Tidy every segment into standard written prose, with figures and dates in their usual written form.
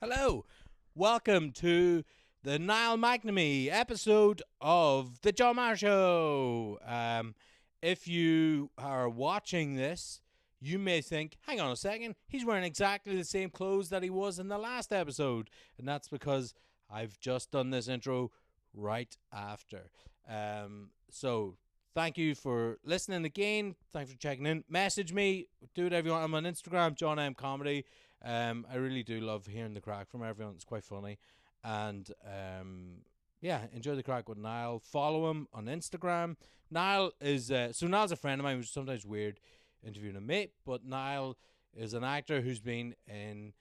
Hello, welcome to the Niall McNamee episode of the John Maher Show. If you are watching this, you may think, hang on a second, he's wearing exactly the same clothes that he was in the last episode. And that's because I've just done this intro right after. So thank you for listening again. Thanks for checking in. Message me, do whatever you want. I'm on Instagram, John M Comedy. I really do love hearing the crack from everyone. It's quite funny. And yeah, enjoy the crack with Niall. Follow him on Instagram. Niall is Niall's a friend of mine, which is sometimes weird interviewing a mate, but Niall is an actor who's been in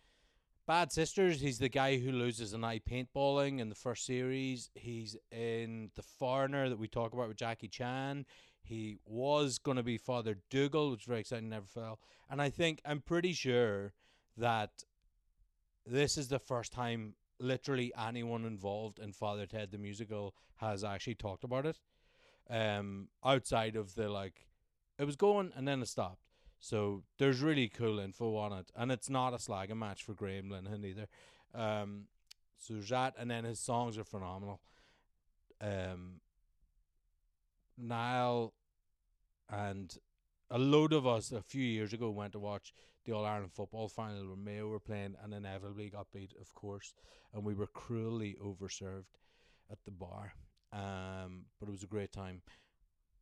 Bad Sisters. He's the guy who loses an eye paintballing in the first series. He's in The Foreigner that we talk about with Jackie Chan. He was going to be Father Dougal, which is very exciting, never fell. And I'm pretty sure that this is the first time literally anyone involved in Father Ted the Musical has actually talked about it. Outside of the it was going and then it stopped. So there's really cool info on it, and it's not a slagging match for Graham Linehan either. So there's that, and then his songs are phenomenal. Niall and a load of us a few years ago went to watch the All Ireland football final where Mayo were playing, and inevitably got beat, of course, and we were cruelly overserved at the bar. But it was a great time.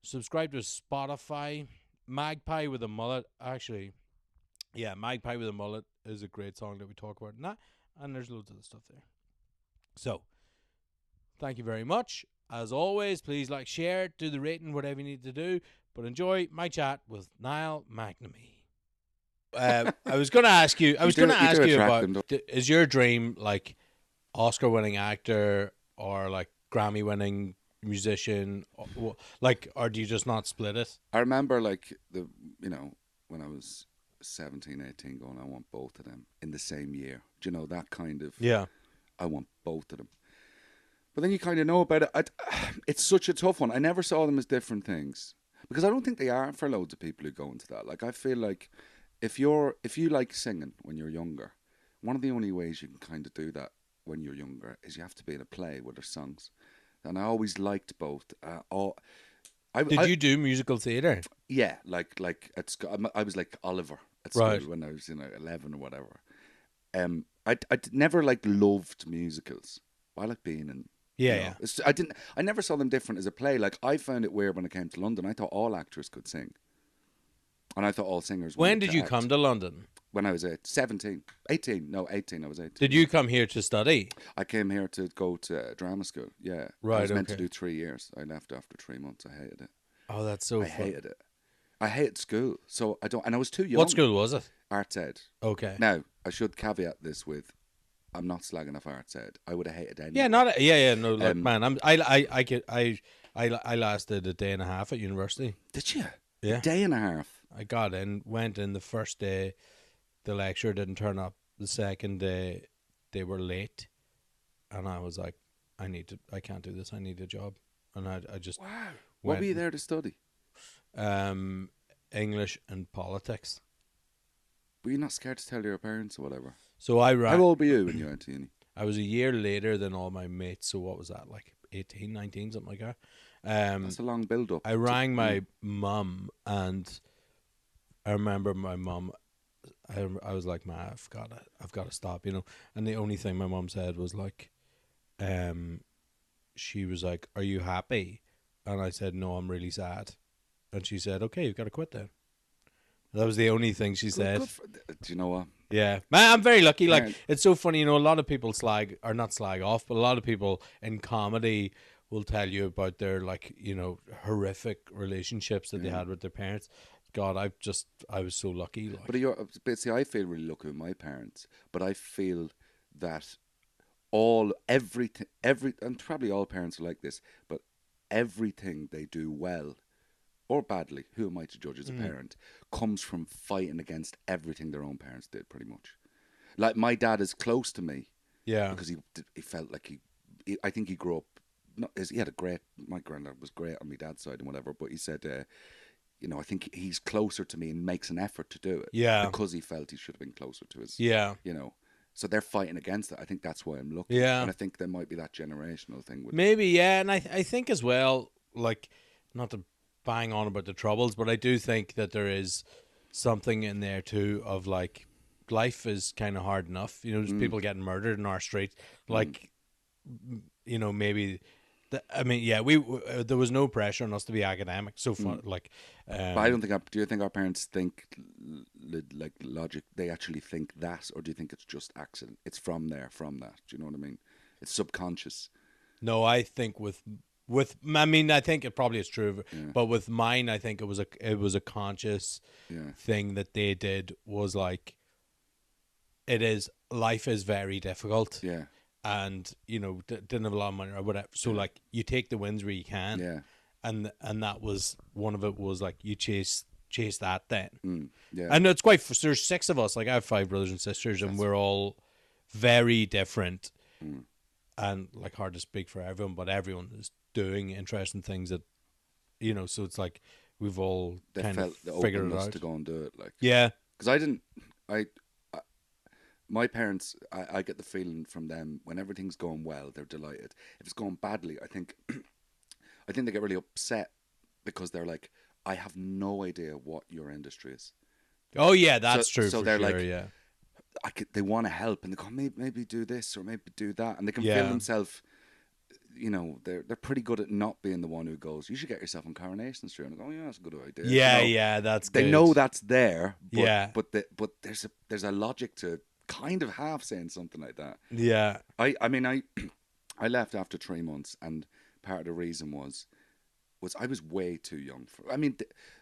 Subscribe to Spotify. Magpie with a Mullet, actually, yeah, Magpie with a Mullet is a great song that we talk about, and there's loads of the stuff there. So, thank you very much. As always, please like, share, do the rating, whatever you need to do. But enjoy my chat with Niall McNamee. I was going to ask you. About: is your dream like Oscar-winning actor or like Grammy-winning musician, or do you just not split it? I remember when I was 17, 18 going, I want both of them in the same year. Do you know that kind of? Yeah. I want both of them. But then you kind of know about it. It's such a tough one. I never saw them as different things because I don't think they are for loads of people who go into that. Like I feel like if you like singing when you're younger, one of the only ways you can kind of do that when you're younger is you have to be in a play with their songs. And I always liked both. Did you do musical theatre? Yeah, I was like Oliver at school when I was 11 or whatever. I never loved musicals. I like being in. Yeah. I never saw them different as a play. Like I found it weird when I came to London. I thought all actors could sing, and I thought all singers. When did you come to London? When I was 17. 18. No, 18. I was 18. Did you come here to study? I came here to go to drama school. Yeah, right. I was meant to do 3 years. I left after 3 months. I hated it. Oh, that's so. I hated it. I hated school, so I don't. And I was too young. What school was it? Arts Ed. Okay. Now I should caveat this with, I'm not slagging off Arts Ed. I would have hated any. Yeah, no, man. I lasted a day and a half at university. Did you? Yeah. A day and a half. I got in, went in the first day. The lecturer didn't turn up. The second day, they were late, and I was like, I can't do this. I need a job, and I just. Wow. What were you there to study? English and politics. Were you not scared to tell your parents or whatever? So how old were you when you went to uni? I was a year later than all my mates. So what was that, like 18, 19, something like that? That's a long build up. I rang my mum, and I remember my mum. I was like, "Ma, I've got to stop," And the only thing my mum said was like, she was like, "Are you happy?" And I said, "No, I'm really sad." And she said, "Okay, you've got to quit then." That was the only thing she said. Do you know what? Yeah, man, I'm very lucky. Like, it's so funny, a lot of people not slag off, but a lot of people in comedy will tell you about their horrific relationships that they had with their parents. God, I was so lucky. But see, I feel really lucky with my parents, but I feel that everything, and probably all parents are like this, but everything they do well or badly, who am I to judge as a parent, comes from fighting against everything their own parents did, pretty much. Like, my dad is close to me. Yeah. Because he felt like I think he grew up, my granddad was great on my dad's side and whatever, but he said, I think he's closer to me and makes an effort to do it. Yeah. Because he felt he should have been closer to his, So they're fighting against it. I think that's why I'm lucky. Yeah. And I think there might be that generational thing with Maybe, yeah. And I think as well, like, not to bang on about the troubles, but I do think that there is something in there too of like, life is kind of hard enough. You know, there's people getting murdered in our streets. Like, you know, maybe. I mean, yeah, there was no pressure on us to be academic. So fun, like. But I don't think. Do you think our parents think like logic? They actually think that, or do you think it's just accident? It's from there, from that. Do you know what I mean? It's subconscious. No, I think with I mean, I think it probably is true, but with mine, I think it was a conscious thing that they did. Was like, life is very difficult. Yeah. And you know, didn't have a lot of money or whatever. So like, you take the wins where you can. Yeah. And that was one of it. Was like, you chase that then. Yeah. And it's quite. There's 6 of us. Like, I have 5 brothers and sisters, and we're all very different. And like, hard to speak for everyone, but everyone is doing interesting things that, you know. So it's like we've all kind of figured it out to go and do it. Like, yeah, because my parents, I get the feeling from them when everything's going well, they're delighted. If it's going badly, I think they get really upset because they're like, I have no idea what your industry is. Oh yeah, that's true. So for they're sure, like, yeah. They want to help, and they go, maybe do this or maybe do that, and they can feel themselves. You know, they're pretty good at not being the one who goes, you should get yourself on Coronation Street. And I go, yeah, that's a good idea. Yeah, you know, that's they good. know that's there. But, but there's a logic to kind of half saying something like that. Yeah. I mean, I left after 3 months, and part of the reason was I was way too young for. I mean,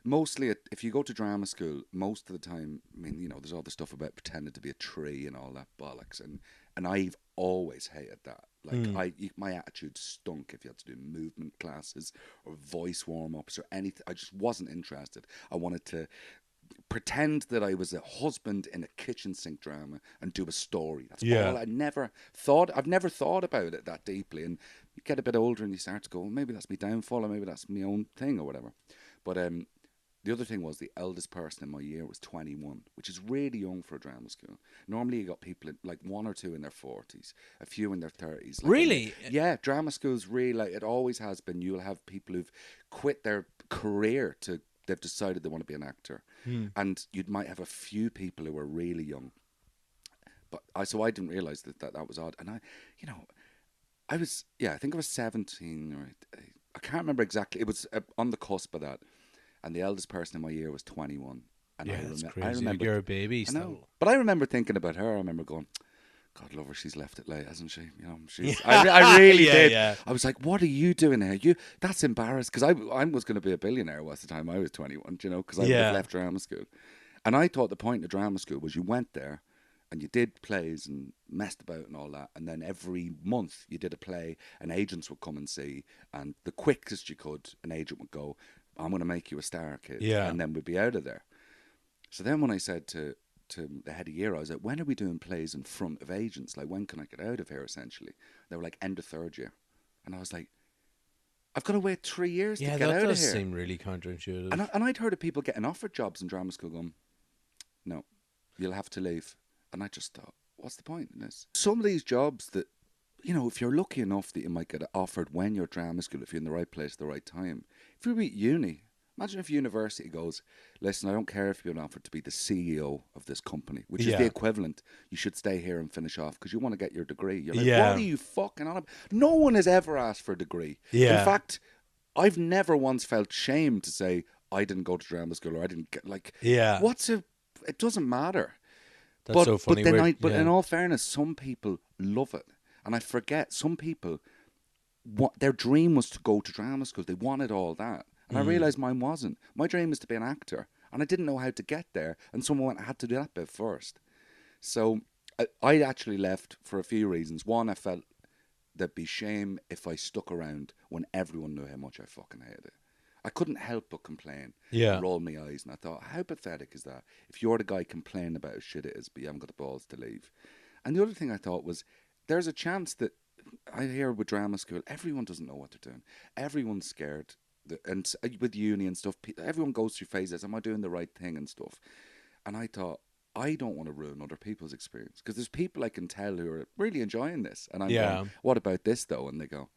mostly if you go to drama school, most of the time, I mean, you know, there's all the stuff about pretending to be a tree and all that bollocks, and I've always hated that. Like my attitude stunk if you had to do movement classes or voice warm ups or anything. I just wasn't interested. I wanted to pretend that I was a husband in a kitchen sink drama and do a story. That's all. I've never thought about it that deeply. And you get a bit older and you start to go, well, maybe that's my downfall, or maybe that's my own thing or whatever. But the other thing was the eldest person in my year was 21, which is really young for a drama school. Normally you got people like 1 or 2 in their 40s, a few in their 30s. Like, really? Yeah, drama schools really, like, it always has been. You'll have people who've quit their career they've decided they want to be an actor. And you might have a few people who are really young. But I didn't realise that was odd. And I think I was 17 or I can't remember exactly. It was on the cusp of that. And the eldest person in my year was 21. And that's crazy. I remember, you're a baby still. I know. But I remember thinking about her. I remember going, God love her, she's left it late, hasn't she? You know, I really did. Yeah. I was like, what are you doing here? That's embarrassed, because I was going to be a billionaire was the time I was 21, you know, because I would have left drama school. And I thought the point of drama school was you went there and you did plays and messed about and all that, and then every month you did a play and agents would come and see, and the quickest you could, an agent would go, I'm going to make you a star, kid. Yeah. And then we'd be out of there. So then when I said to the head of year, I was like, when are we doing plays in front of agents? Like, when can I get out of here, essentially? They were like, end of 3rd year. And I was like, I've got to wait 3 years to get out of here. Yeah, that does seem really counterintuitive. And I'd heard of people getting offered jobs in drama school going, no, you'll have to leave. And I just thought, what's the point in this? Some of these jobs that, you know, if you're lucky enough that you might get offered when you're drama school, if you're in the right place at the right time. If you're at uni, imagine if university goes, listen, I don't care if you're offered to be the CEO of this company, which is the equivalent. You should stay here and finish off because you want to get your degree. You're like, what are you fucking on about? No one has ever asked for a degree. Yeah. In fact, I've never once felt shame to say I didn't go to drama school or I didn't get, like, it doesn't matter. That's so funny. But in all fairness, some people love it. And I forget, some people, their dream was to go to drama school. They wanted all that. And I realised mine wasn't. My dream was to be an actor. And I didn't know how to get there. And someone went, I had to do that bit first. So I actually left for a few reasons. One, I felt there'd be shame if I stuck around when everyone knew how much I fucking hated it. I couldn't help but complain. Yeah. Roll my eyes. And I thought, how pathetic is that? If you're the guy complaining about how shit it is, but you haven't got the balls to leave. And the other thing I thought was, there's a chance that I hear with drama school, everyone doesn't know what they're doing. Everyone's scared. And with uni and stuff, everyone goes through phases. Am I doing the right thing and stuff? And I thought, I don't want to ruin other people's experience, because there's people I can tell who are really enjoying this, and I'm Yeah. going, what about this though? And they go,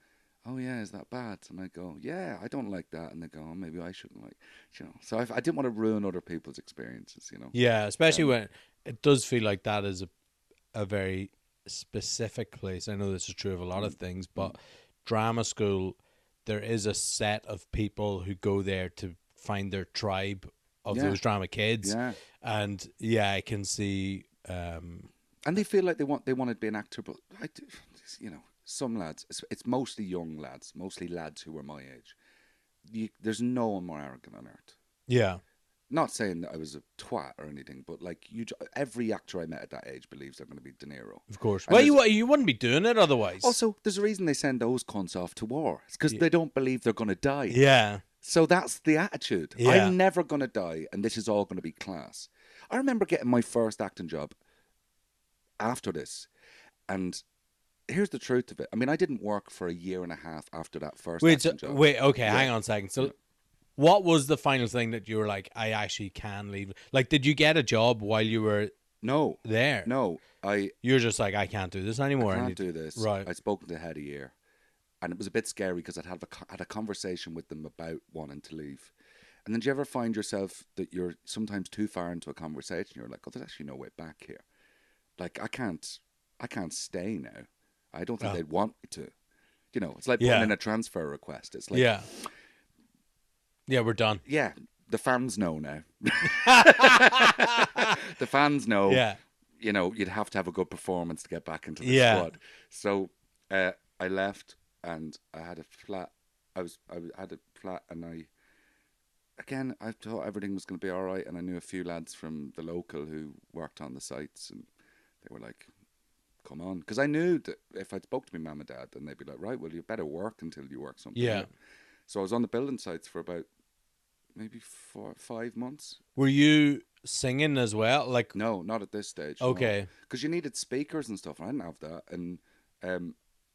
oh yeah, is that bad? And I go, yeah, I don't like that. And they go, oh, maybe I shouldn't like, So I didn't want to ruin other people's experiences, Yeah, especially Um, when it does feel like that is a very specific place. I know this is true of a lot of things, but drama school, there is a set of people who go there to find their tribe of Yeah. those drama kids. Yeah. And yeah, I can see. And they feel like they want to be an actor, but some lads, it's mostly young lads, mostly lads who are my age. There's no one more arrogant on earth. Yeah. Not saying that I was a twat or anything, but like every actor I met at that age believes they're going to be De Niro. Of course. And Well, you wouldn't be doing it otherwise. Also, there's a reason they send those cunts off to war. It's because they don't believe they're going to die. Yeah. So that's the attitude. Yeah. I'm never going to die, and this is all going to be class. I remember getting my first acting job after this, and here's the truth of it. I mean, I didn't work for a year and a half after that first acting job. Okay, hang on a second. So, what was the final thing that you were like, I actually can leave? Like, did you get a job while you were there? No. You're just like, I can't do this anymore. I can't do this. Right. I'd spoken to the head a year, and it was a bit scary because I'd had a conversation with them about wanting to leave. And then do you ever find yourself that you're sometimes too far into a conversation? You're like, oh, there's actually no way back here. Like, I can't stay now. I don't think they'd want me to. It's like putting in a transfer request. It's like, yeah, we're done. Yeah, the fans know now. The fans know. Yeah. You'd have to have a good performance to get back into the squad. So I left, and I had a flat. I had a flat, and I thought everything was going to be all right, and I knew a few lads from the local who worked on the sites, and they were like, come on. Because I knew that if I spoke to my mum and dad, then they'd be like, right, well, you better work until you work something. Yeah. Out. So I was on the building sites for about maybe 5 months. Were you singing as well? Like, no, not at this stage. Okay. Because you needed speakers and stuff, and I didn't have that. And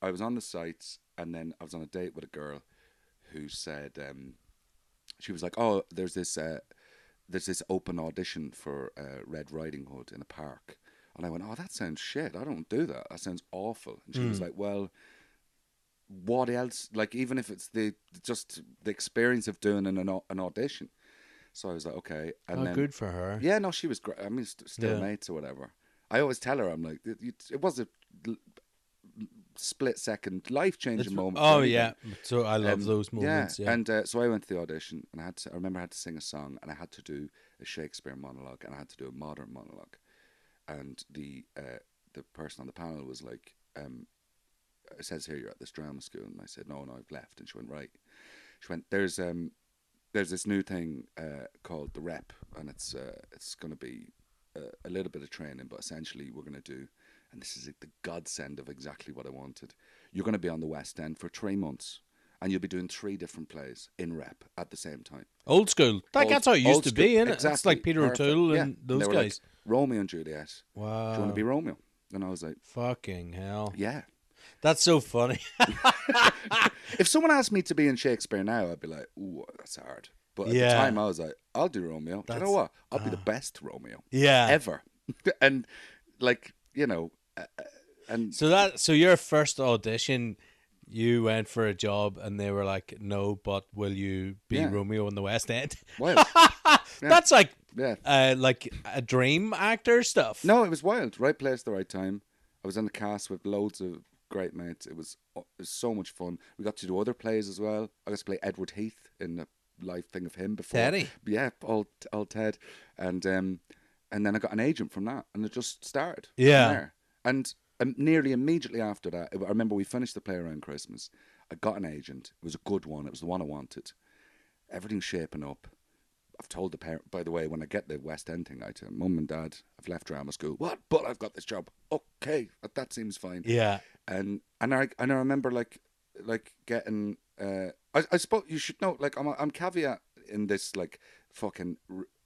I was on the sites, and then I was on a date with a girl who said, she was like, oh, there's this open audition for Red Riding Hood in a park. And I went, oh, that sounds shit. I don't do that. That sounds awful. And she was like, well, what else? Like, even if it's just the experience of doing an audition. So I was like, okay. And then, good for her. Yeah, no, she was great. I mean, still mates or whatever. I always tell her, I'm like, it was a split-second, life-changing moment. Oh, yeah. So I love those moments. Yeah. And so I went to the audition, and I remember I had to sing a song, and I had to do a Shakespeare monologue, and I had to do a modern monologue. And the person on the panel was like, it says here you're at this drama school. And I said, no, I've left. And she went, right. She went, there's this new thing called the rep, and it's going to be a little bit of training, but essentially we're going to do, and this is the godsend of exactly what I wanted. You're going to be on the West End for 3 months, and you'll be doing 3 different plays in rep at the same time. Old school. That's how it used to be, isn't it? Exactly. It's like Peter O'Toole and those guys. Like, Romeo and Juliet. Wow. Do you want to be Romeo? And I was like, fucking hell. Yeah. That's so funny. If someone asked me to be in Shakespeare now, I'd be like, ooh, that's hard. But at the time, I was like, I'll do Romeo. Do you know what? I'll be the best Romeo. Yeah. Ever. And, like, and so your first audition, you went for a job, and they were like, no, but will you be Romeo in the West End? Wild. That's like a dream actor stuff. No, it was wild. Right place, the right time. I was in the cast with loads of great mates. It was so much fun. We got to do other plays as well. I got to play Edward Heath in a live thing of him before. Teddy? Yeah, old Ted. And then I got an agent from that, and it just started. Yeah. From there. And nearly immediately after that, I remember we finished the play around Christmas. I got an agent. It was a good one. It was the one I wanted. Everything's shaping up. I've told the parent, by the way, when I get the West End thing, I tell Mum and Dad, I've left drama school. What? But I've got this job. Okay, that seems fine. Yeah. And I remember like getting. I suppose you should know. Like I'm caveat in this like fucking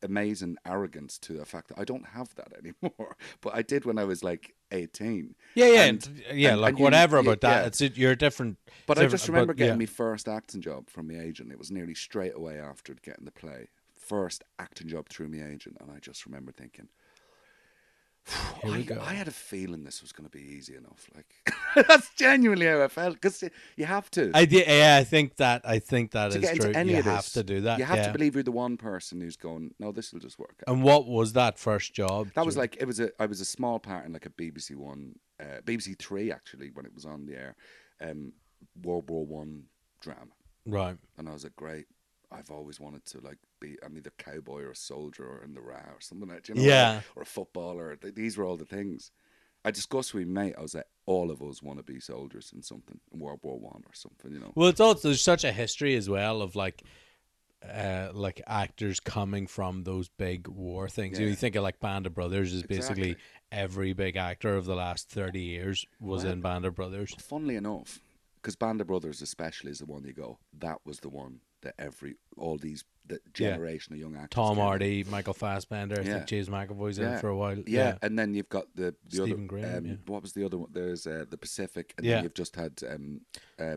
amazing arrogance to the fact that I don't have that anymore. But I did when I was like 18. Yeah, and like whatever about that. Yeah. You're different. But I just remember getting my first acting job from my agent. It was nearly straight away after getting the play. First acting job through my agent, and I just remember thinking, Here we go. I had a feeling this was going to be easy enough. Like that's genuinely how I felt, because you have to. I think that to is get into true. any You of have this, to do that. You have to believe you're the one person who's going, no, this will just work out. And what was that first job? That was like, I was a small part in like a BBC One, BBC Three actually, when it was on the air, World War One drama. Right. And I was like, great. I've always wanted to like be. I'm either a cowboy or a soldier or in the RA or something like that, you know, Yeah. or a footballer. These were all the things. I discussed with my mate. I was like, all of us want to be soldiers in something, in World War One or something, you know. Well, it's also there's such a history as well of like actors coming from those big war things. Yeah. You think of like Band of Brothers is basically Exactly. every big actor of the last 30 years was in Band of Brothers. Funnily enough, because Band of Brothers especially is the one you go, that was the one that the generation of young actors. Tom came in. Hardy, Michael Fassbender, I Yeah. think James McAvoy's in Yeah. it for a while. Yeah, and then you've got the Stephen other. Graham, What was the other one? There's the Pacific, and Yeah. then you've just had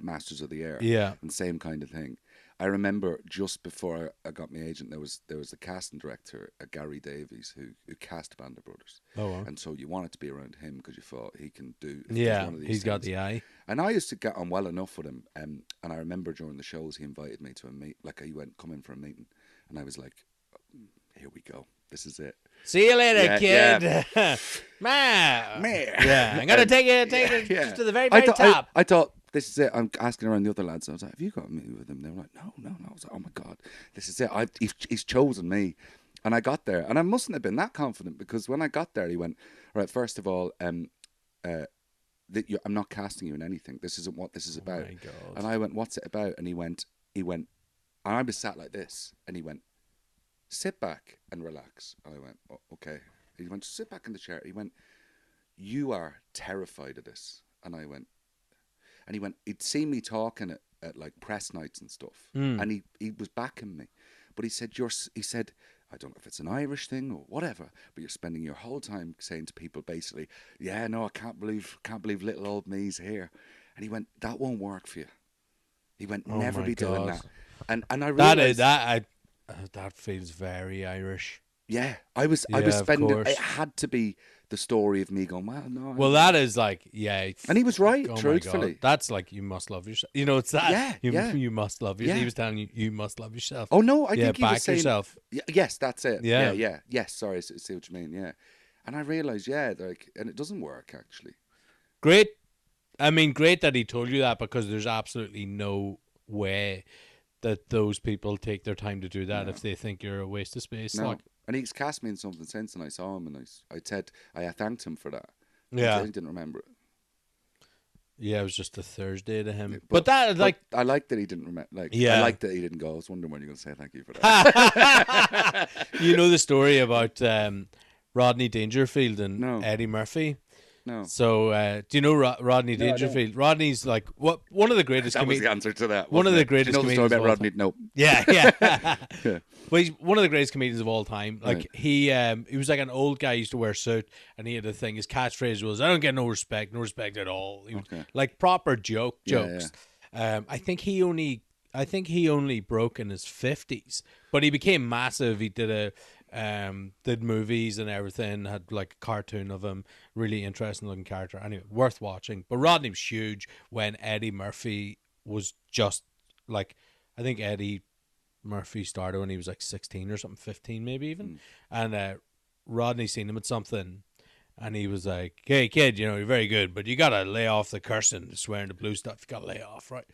Masters of the Air. Yeah. and same kind of thing. I remember just before I got my agent, there was a casting director, Gary Davies, who cast Band of Brothers. Oh, wow. And so you wanted to be around him because you thought he can do. if there's Yeah, one of these he's got things. the eye. And I used to get on well enough with him. And I remember during the shows, he invited me to a meet. Like he come in for a meeting, and I was like, "Here we go. This is it." See you later, Yeah, kid. Man. Man. Yeah, I'm going to take it Yeah. just to the very, very top. I thought, this is it. I'm asking around the other lads. I was like, have you got a meeting with him? They were like, no. I was like, oh my God, this is it. He's chosen me. And I got there. And I mustn't have been that confident, because when I got there, he went, right, first of all, I'm not casting you in anything. This isn't what this is about. my God. And I went, what's it about? And he went, and I was sat like this. And he went, sit back and relax. And I went, oh, okay. He went, sit back in the chair. He went, you are terrified of this. And I went, and he went, he'd seen me talking at like press nights and stuff. And he was backing me. But he said, I don't know if it's an Irish thing or whatever, but you're spending your whole time saying to people basically, yeah, no, I can't believe little old me's here. And he went, that won't work for you. He went, never my be doing God. that. And I realized that feels very Irish. yeah, I was of spending. course. It had to be the story of me going, well, no. Well, that is like, yeah. And he was right, oh my truthfully. God. That's like, you must love yourself. You know, it's that. Yeah, You must love yourself. Yeah. He was telling you, you must love yourself. Oh no, I think he back was saying yourself. Yes, that's it. Yeah. Yes, sorry, I see what you mean. Yeah, and I realized, like, and it doesn't work actually. Great. I mean, great that he told you that, because there's absolutely no way that those people take their time to do that if they think you're a waste of space. No, Like, and he's cast me in something since, and I saw him, and I said I thanked him for that. yeah. He didn't remember it. Yeah, it was just a Thursday to him. Yeah, but that, like, I like that he didn't remember. Like, Yeah. I like that he didn't go. I was wondering when you're going to say thank you for that. you know the story about Rodney Dangerfield and No. Eddie Murphy? No, So, do you know Rodney No, I don't. Dangerfield? Rodney's like one of the greatest that was the comedians. answer to that. One of wasn't the it? greatest Do you know the story comedians about of all Rodney? No. Yeah. Yeah. Well, he's one of the greatest comedians of all time. Like, Right. he was like an old guy, used to wear a suit, and he had a thing. His catchphrase was, "I don't get no respect at all." He was, Okay. like, proper jokes. Yeah. I think he only broke in his 50s, but he became massive. He did did movies and everything. Had like a cartoon of him, really interesting looking character. Anyway, worth watching. But Rodney was huge when Eddie Murphy was just like, I think Eddie Murphy started when he was like 16 or something, 15 maybe even. And Rodney seen him at something, and he was like, "Hey kid, you know, you're very good, but you gotta lay off the cursing, the swearing, the blue stuff. You gotta lay off, right?"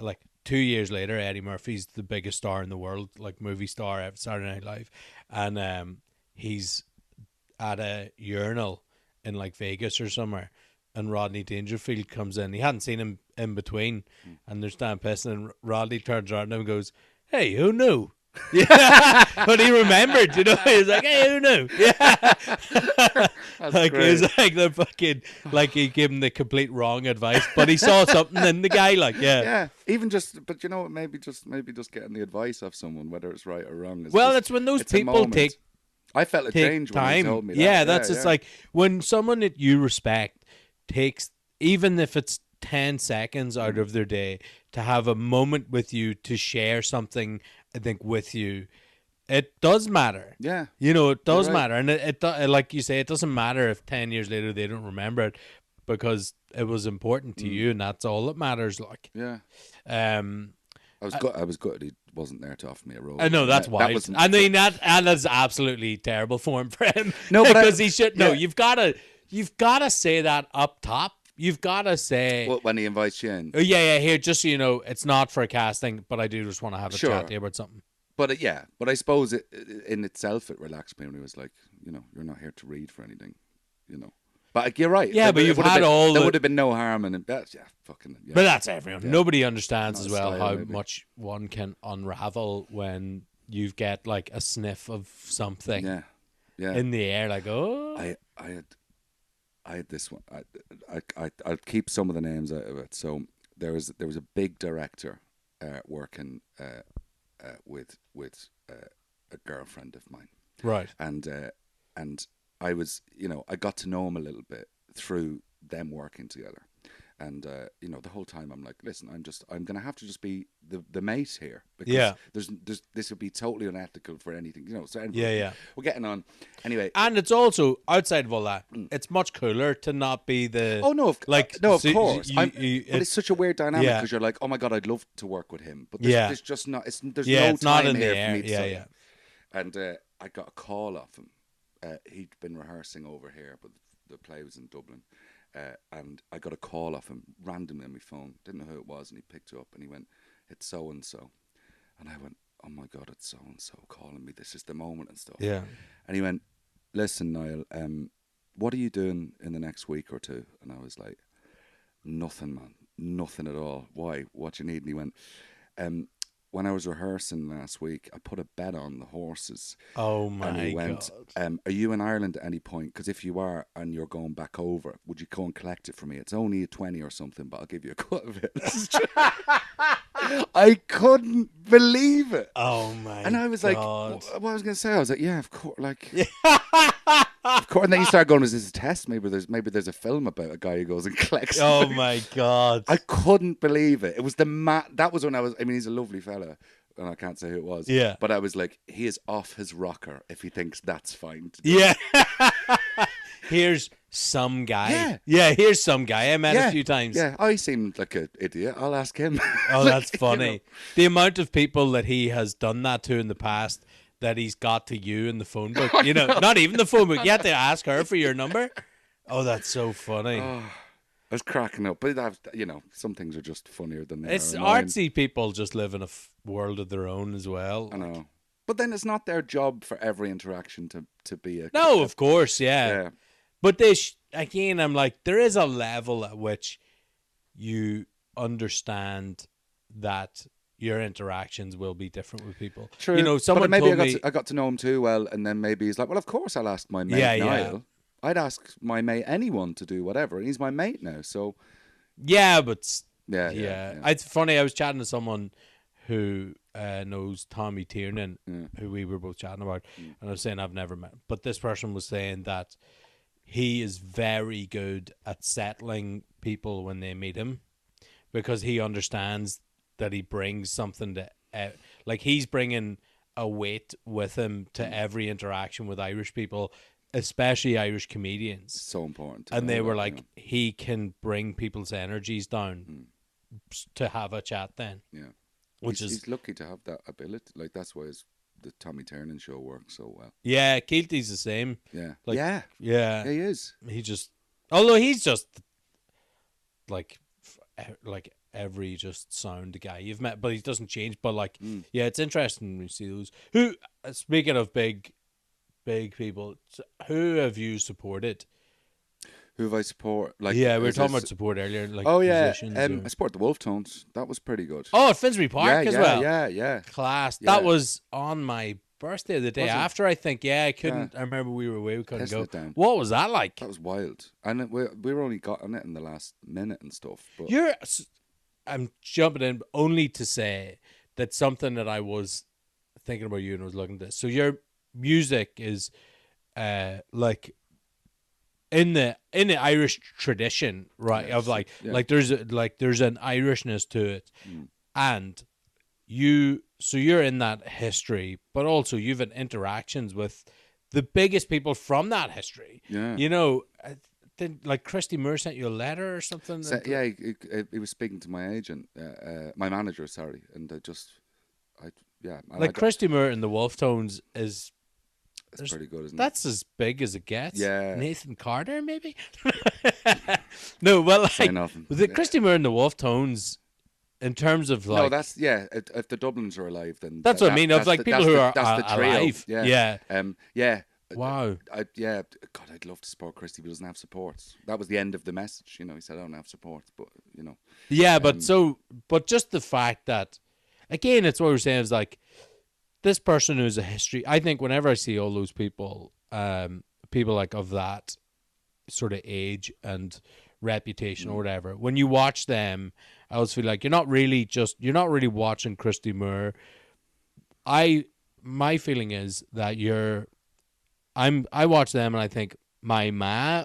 Like 2 years later, Eddie Murphy's the biggest star in the world, like movie star at Saturday Night Live, and he's at a urinal in like Vegas or somewhere, and Rodney Dangerfield comes in. He hadn't seen him in between, and they're standing pissing, and Rodney turns around and goes, "Hey, who knew?" Yeah, but he remembered, you know. He was like, "Hey, who knew?" Yeah, like great. it was like the fucking, like he gave him the complete wrong advice, but he saw something in the guy, like Yeah, even just, but you know, maybe just getting the advice of someone, whether it's right or wrong. Is well, just, it's when those it's a people moment. take I felt a change when time. he told me that. Yeah, that's it's like when someone that you respect takes, even if it's 10 seconds out of their day, to have a moment with you, to share something, I think, with you, it does matter. Yeah. You know, it does right. matter. And like you say, it doesn't matter if 10 years later they don't remember it because it was important to you and that's all that matters. Like, Yeah. um, I was good. He wasn't there to offer me a role. I know that's why. I mean that's absolutely terrible form for him. No, but because he should. No, yeah. you've gotta say that up top. You've gotta say. Well, when he invites you in. Yeah. Here, just so you know, it's not for a casting, but I do just want to have a chat to you about something. But yeah, but I suppose in itself it relaxed me when he was like, you're not here to read for anything, But you're right. Yeah, but you've had all. There would have been no harm in it. That's fucking. Yeah. But that's everyone. Yeah. Nobody understands not as well how maybe. much one can unravel when you get like a sniff of something. Yeah. In the air, like I had this one. I'll keep some of the names out of it. So there was a big director working with a girlfriend of mine. Right. And I was, I got to know him a little bit through them working together. And, the whole time I'm like, listen, I'm going to have to just be the mate here. Because this would be totally unethical for anything, So anyway, we're getting on. Anyway. And it's also, outside of all that, it's much cooler to not be the... Oh, no, of course. But it's such a weird dynamic because you're like, oh my God, I'd love to work with him. But there's just not, there's no time here for me to say. And I got a call off him. He'd been rehearsing over here, but the play was in Dublin. And I got a call off him randomly on my phone. Didn't know who it was, and he picked it up and he went, "It's so and so," and I went, "Oh my God, it's so and so calling me. This is the moment and stuff." Yeah. And he went, "Listen, Niall, what are you doing in the next week or two?" And I was like, "Nothing, man, nothing at all. Why? What you need?" And he went, when I was rehearsing last week, I put a bet on the horses. Oh my God. And he went, are you in Ireland at any point? Because if you are and you're going back over, would you go and collect it for me? It's only a 20 or something, but I'll give you a cut of it. I couldn't believe it. Oh my God. And I was like, what I was going to say, I was like, yeah, of course. Like, of course. And then you start going, is this a test? Maybe there's a film about a guy who goes and collects. Oh my God. I couldn't believe it. It was that was when he's a lovely fella. And I can't say who it was. Yeah. But I was like, he is off his rocker if he thinks that's fine to do. Yeah. Here's some guy. Yeah, here's some guy I met a few times. Yeah, I seemed like an idiot. I'll ask him. Oh, that's funny. The amount of people that he has done that to in the past that he's got to you in the phone book. Not even the phone book. You have to ask her for your number. Oh, that's so funny. Oh, I was cracking up. But, some things are just funnier than they It's are. artsy people just live in a world of their own as well. I know. But then it's not their job for every interaction to be a... No, of course, yeah. But again, I'm like, there is a level at which you understand that your interactions will be different with people. True. Someone but maybe told me... I got to know him too well, and then maybe he's like, well, of course I'll ask my mate Niall. Yeah. I'd ask my mate anyone to do whatever, and he's my mate now, so... Yeah, but... Yeah. It's funny, I was chatting to someone who knows Tommy Tiernan, who we were both chatting about, and I was saying I've never met him. But this person was saying that he is very good at settling people when they meet him because he understands that he brings something to... like he's bringing a weight with him to every interaction with Irish people, especially Irish comedians. So important. And they were like, he can bring people's energies down to have a chat then. Yeah. He's lucky to have that ability. Like, that's why the Tommy Tiernan show works so well. Yeah, Keelty's the same. Yeah. Like, yeah, he is. Although he's just like every just sound guy you've met, but he doesn't change. But like, yeah, it's interesting when you see those. Who, speaking of big people, who have you supported? Who have I support? Like, yeah, we were talking about support earlier. Like, musicians I support the Wolf Tones. That was pretty good. Oh, at Finsbury Park as well. Yeah. Class. Yeah. That was on my birthday, the day after. I think. Yeah, I couldn't. Yeah. I remember we were away. We couldn't go. What was that like? That was wild. And we were only got on it in the last minute and stuff. But I'm jumping in only to say that something that I was thinking about you and I was looking at this. So your music is like in the Irish tradition, right? Yes. Of like there's an Irishness to it, and you're in that history, but also you've had interactions with the biggest people from that history. Yeah. You know, like Christy Moore sent you a letter or something. So, yeah, he was speaking to my agent, my manager, sorry, and like Christy Moore in the Wolf Tones is. It's pretty good, isn't it? That's as big as it gets. Yeah. Nathan Carter, maybe? No, well, like, was it Christy Moore and the Wolf Tones in terms of like. No, that's, yeah, if the Dublins are alive, then. That's what I mean, of like people who are alive. Yeah. Yeah. Wow. God, I'd love to support Christy, but he doesn't have supports. That was the end of the message. You know, he said, I don't have supports, but, you know. Yeah, but just the fact that, again, it's what we're saying is like, this person who's a history, I think whenever I see all those people, people like of that sort of age and reputation or whatever, when you watch them, I always feel like you're not really watching Christy Moore. My feeling is that I watch them and I think my ma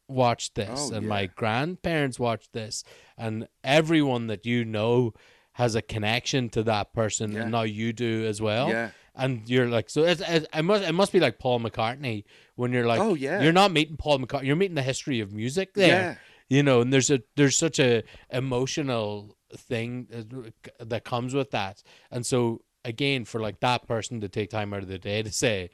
watched this my grandparents watched this, and everyone that you know has a connection to that person, and now you do as well. Yeah. And you're like, so it must be like Paul McCartney when you're like, you're not meeting Paul McCartney, you're meeting the history of music there. Yeah. You know, and there's such a emotional thing that comes with that. And so again, for like that person to take time out of the day to say,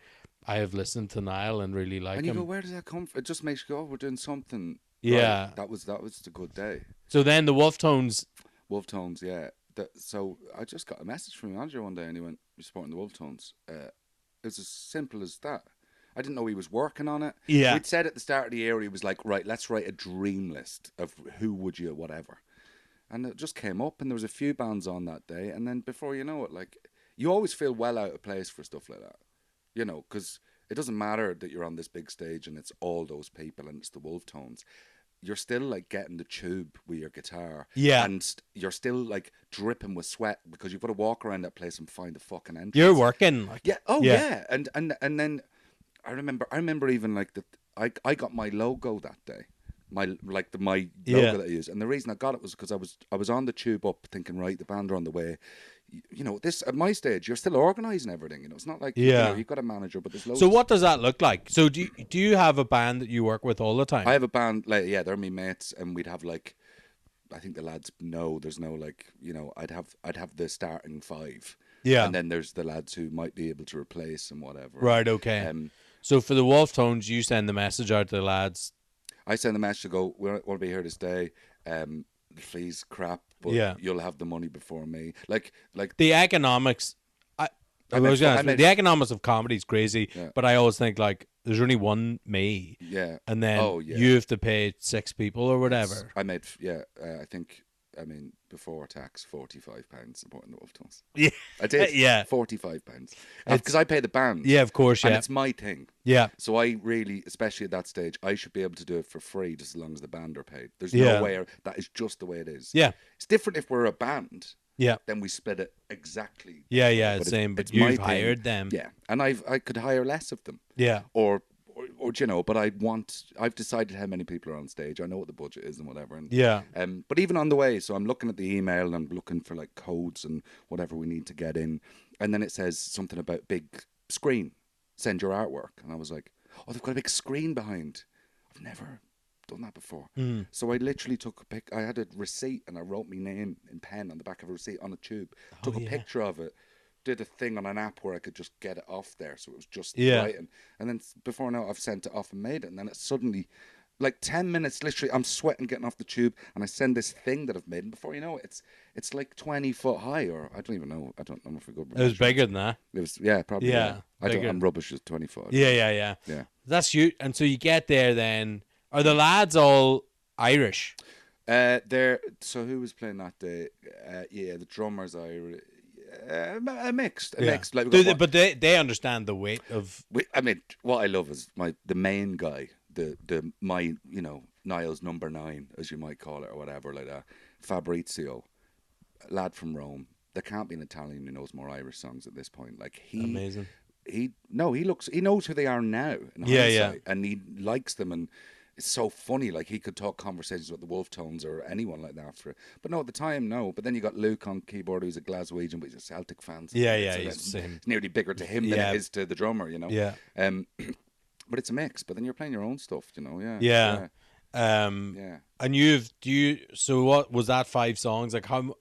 I have listened to Niall and really like him. And you go, where does that come from? It just makes you go, oh, we're doing something. Yeah. Right. That was a good day. So then the Wolf Tones, yeah. So I just got a message from my manager one day, and he went, "You're supporting the Wolf Tones." It was as simple as that. I didn't know he was working on it. Yeah. We'd said at the start of the year, he was like, right, let's write a dream list of who would you, whatever. And it just came up, and there was a few bands on that day, and then before you know it, like, you always feel well out of place for stuff like that. You know, because it doesn't matter that you're on this big stage and it's all those people and it's the Wolf Tones. You're still like getting the tube with your guitar. Yeah. And you're still like dripping with sweat because you've got to walk around that place and find the fucking entrance. you're working. Like, Yeah. Oh, yeah. And then I remember even like that I got my logo that day. My logo that I use. And the reason I got it was because I was on the tube up thinking, right, the band are on the way. You know, this at my stage, you're still organising everything. You know, it's not like you know, you've got a manager, but there's loads. So what does that look like? So do you have a band that you work with all the time? I have a band, like, yeah, they're my mates, and we'd have like, I think the lads know there's no like, you know, I'd have the starting 5, and then there's the lads who might be able to replace and whatever. Right. Okay. So for the Wolf Tones, you send the message out to the lads. I send the message to go, we want to be here this day. Please, crap, but you'll have the money before me. Like the economics. The economics of comedy is crazy, but I always think like there's only one me. Yeah. And then you have to pay 6 people or whatever. I made I think. I mean, before tax, £45 supporting the Wolf Tones. Yeah, I did. Yeah, £45 because I pay the band. Yeah, of course. Yeah, and it's my thing. Yeah. So I really, especially at that stage, I should be able to do it for free, just as long as the band are paid. There's no way that is just the way it is. Yeah, it's different if we're a band. Yeah, then we split it exactly. Yeah, but same. But you've hired them. Yeah, and I could hire less of them. Yeah, or you know, but I've decided how many people are on stage. I know what the budget is and whatever. And, but even on the way, so I'm looking at the email and I'm looking for like codes and whatever we need to get in. And then it says something about big screen, send your artwork. And I was like, oh, they've got a big screen behind. I've never done that before. So I literally took a pic. I had a receipt and I wrote my name in pen on the back of a receipt on a tube. Took a picture of it. Did a thing on an app where I could just get it off there, so it was just right. And then before now, I've sent it off and made it, and then it's suddenly, like 10 minutes, literally, I'm sweating getting off the tube, and I send this thing that I've made, and before you know it, it's like 20 foot high, or I don't even know. I don't know if we go. It was bigger than that. It was, probably. Yeah, I'm rubbish at 20 foot. Yeah. That's you. And so you get there. Then are the lads all Irish? So who was playing that day? The drummer's Irish. A mixed. Like but they understand the weight of. I mean, what I love is the main guy, my Niall's number 9, as you might call it, or whatever, like that. Fabrizio, lad from Rome. There can't be an Italian who knows more Irish songs at this point. Like amazing. He knows who they are now. In hindsight, and he likes them, and it's so funny. Like he could talk conversations with the Wolf Tones or anyone like that for it. But no, at the time, no. But then you got Luke on keyboard, who's a Glaswegian, but he's a Celtic fan. So Yeah, it's, yeah, he's the same. it's nearly bigger to him than Yeah. it is to the drummer, you know. Yeah. But it's a mix. But then you're playing your own stuff, you know. Yeah. Yeah. Yeah. And so what was that 5 songs? Like how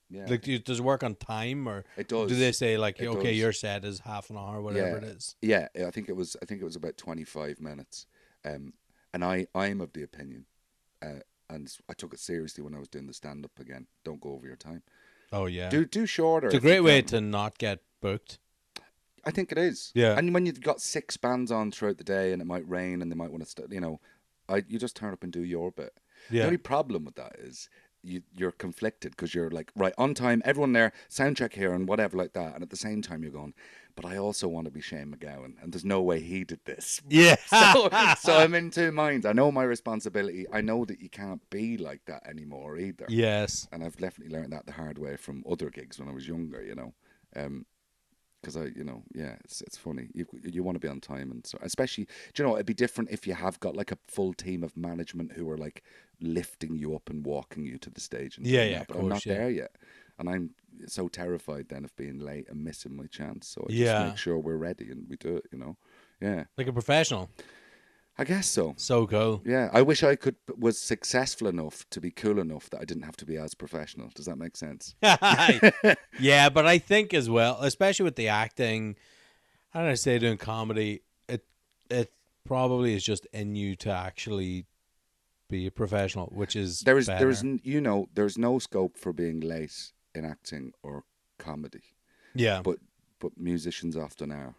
Yeah. like does it work on time, or It does. do they say like, It okay, does. your set is half an hour, whatever it is? Yeah, I think it was about 25 minutes. And I'm of the opinion, and I took it seriously when I was doing the stand up again. Don't go over your time. Oh yeah. Do shorter. It's a if you great way can. to not get booked. I think it is. Yeah. And when you've got 6 bands on throughout the day and it might rain and they might want to, you just turn up and do your bit. Yeah. The only problem with that is you're conflicted because you're like, right, on time, everyone there, sound check here and whatever like that. And at the same time you're going, but I also want to be Shane McGowan and there's no way he did this. Yeah. So I'm in 2 minds. I know my responsibility. I know that you can't be like that anymore either. Yes. And I've definitely learned that the hard way from other gigs when I was younger, because it's funny. You want to be on time, and so especially, it'd be different if you have got like a full team of management who are like lifting you up and walking you to the stage. And doing that. But I'm not there yet, and I'm so terrified then of being late and missing my chance. So I just make sure we're ready and we do it. Yeah, like a professional. I guess so. So cool. Yeah, I wish I was successful enough to be cool enough that I didn't have to be as professional. Does that make sense? Yeah, but I think as well, especially with the acting, I don't know, say doing comedy, it probably is just in you to actually be a professional, which is there's better. there's no scope for being late in acting or comedy. Yeah. But musicians often are.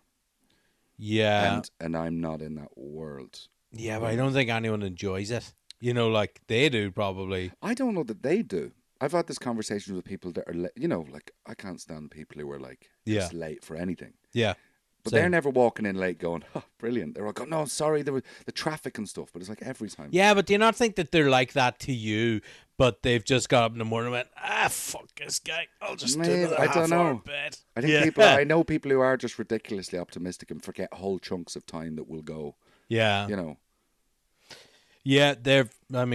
Yeah. And I'm not in that world. Yeah, but I don't think anyone enjoys it. Like they do probably. I don't know that they do. I've had this conversation with people that are, like I can't stand people who are like just late for anything. Yeah. But they're never walking in late going, oh, brilliant. They're all going, no, sorry, there was the traffic and stuff. But it's like every time. Yeah, but do you not think that they're like that to you, but they've just got up in the morning and went, fuck this guy. I'll just do another half-hour bit. I think I know people who are just ridiculously optimistic and forget whole chunks of time that will go. Yeah. Yeah, they're,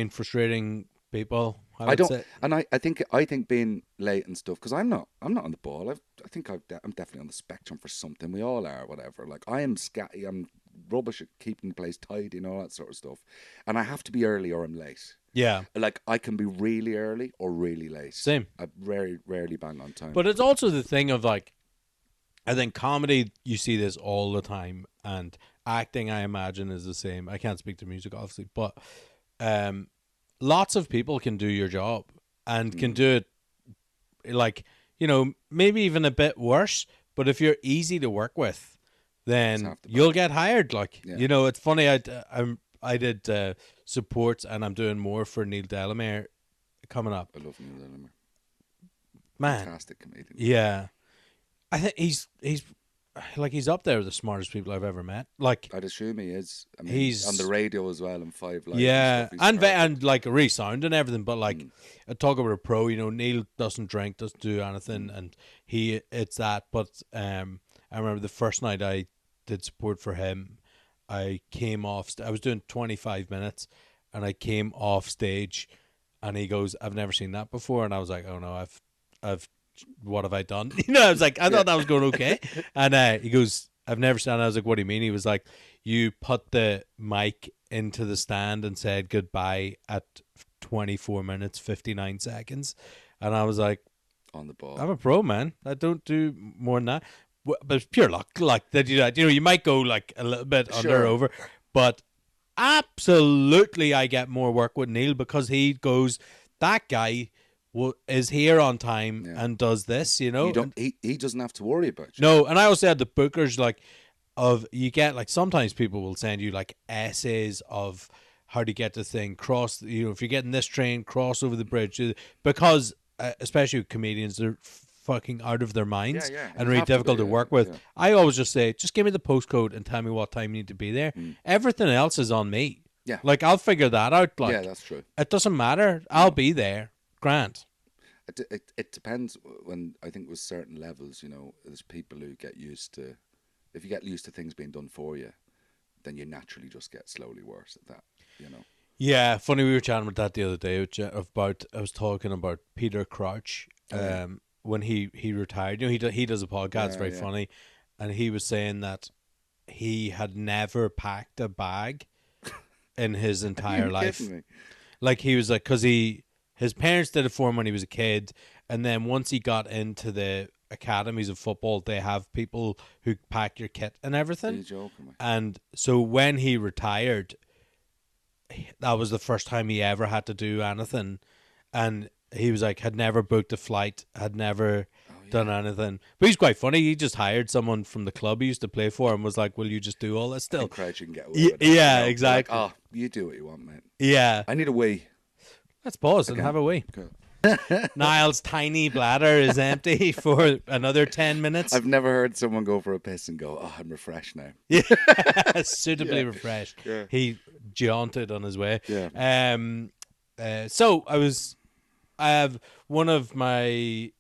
frustrating people. I say. And I think being late and stuff, because I'm not on the ball. I think I'm definitely on the spectrum for something. We all are, whatever. Like I am scatty. I'm rubbish at keeping the place tidy and all that sort of stuff. And I have to be early or I'm late. Yeah. Like I can be really early or really late. Same. I rarely bang on time. But it's also the thing of like, I think comedy, you see this all the time, and acting, I imagine, is the same. I can't speak to music, obviously, but lots of people can do your job and can do it like, maybe even a bit worse. But if you're easy to work with, then you'll get hired. Like, it's funny. I did supports, and I'm doing more for Neil Delamere coming up. I love Neil Delamere. Man, fantastic comedian. Yeah, I think he's up there with the smartest people I've ever met. Like, I'd assume he is. I mean, he's on the radio as well and 5 Live. Yeah, and like re-sound and everything. But like, I talk about a pro. Neil doesn't drink, doesn't do anything, and it's that. But I remember the first night I did support for him, I came off. I was doing 25 minutes, and I came off stage, and he goes, "I've never seen that before," and I was like, "Oh no, I've." What have I done? I was like, I thought that was going okay. And he goes, I've never seen it. I was like, what do you mean? He was like, you put the mic into the stand and said goodbye at 24 minutes, 59 seconds. And I was like, on the ball. I'm a pro, man. I don't do more than that. But it's pure luck. Like, that you might go like a little bit under or over. But absolutely, I get more work with Neil because he goes, that guy is here on time and does this, he doesn't have to worry about you. No, and I also had the bookers you get like sometimes people will send you like essays of how to get the thing cross. If you're getting this train, cross over the bridge, because especially with comedians, they're fucking out of their minds and really difficult to work with. Yeah. I always just say, just give me the postcode and tell me what time you need to be there. Everything else is on me. Yeah, like I'll figure that out. Like, yeah, that's true. It doesn't matter. I'll be there. Grant. It depends. When I think with certain levels, there's people who get used to, if you get used to things being done for you, then you naturally just get slowly worse at that. you know. Yeah, funny, we were chatting about that the other day about I was talking about Peter Crouch when he retired. You know, he does a podcast, very funny, and he was saying that he had never packed a bag in his entire You're life. kidding me. Like, he was like, because his parents did it for him when he was a kid, and then once he got into the academies of football, they have people who pack your kit and Are everything. you joking me? And so when he retired, that was the first time he ever had to do anything, and he was like, had never booked a flight, had never done anything. But he's quite funny. He just hired someone from the club he used to play for and was like, will you just do all this still? Crouch, you can get away with it, yeah, you know? exactly. Like, you do what you want, mate. Yeah. I need a wee. Let's pause and have a wee. Cool. Niall's tiny bladder is empty for another 10 minutes. I've never heard someone go for a piss and go, I'm refreshed now. Yeah, suitably refreshed. Yeah. He jaunted on his way. Yeah. So I have the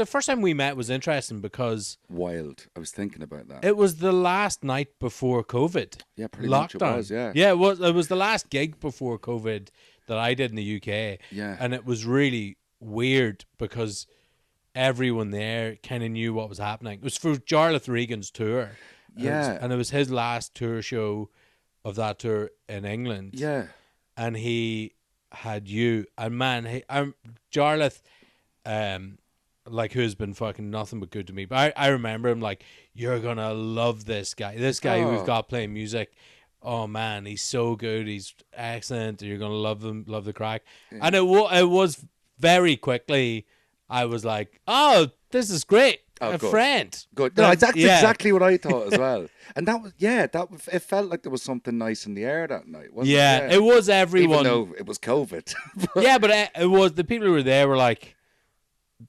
first time we met was interesting because Wild. I was thinking about that. it was the last night before COVID. Yeah, pretty lockdown. much it was, yeah. Yeah, it was the last gig before COVID that I did in the UK. Yeah. And it was really weird because everyone there kind of knew what was happening. It was for Jarlath Regan's tour. Yeah. And it was his last tour show of that tour in England. Yeah. And he had you. And man, Jarlath, like, who's been fucking nothing but good to me. But I remember him like, you're going to love this guy. This guy who we've got playing music. Oh man, he's so good. He's excellent. You're gonna love him, love the crack. Yeah. And it was very quickly. I was like, oh, this is great. A good. Friend. Good. No, that's exactly what I thought as well. And it felt like there was something nice in the air that night, wasn't it? Yeah, it was everyone. Even though it was COVID. Yeah, but it was the people who were there were like,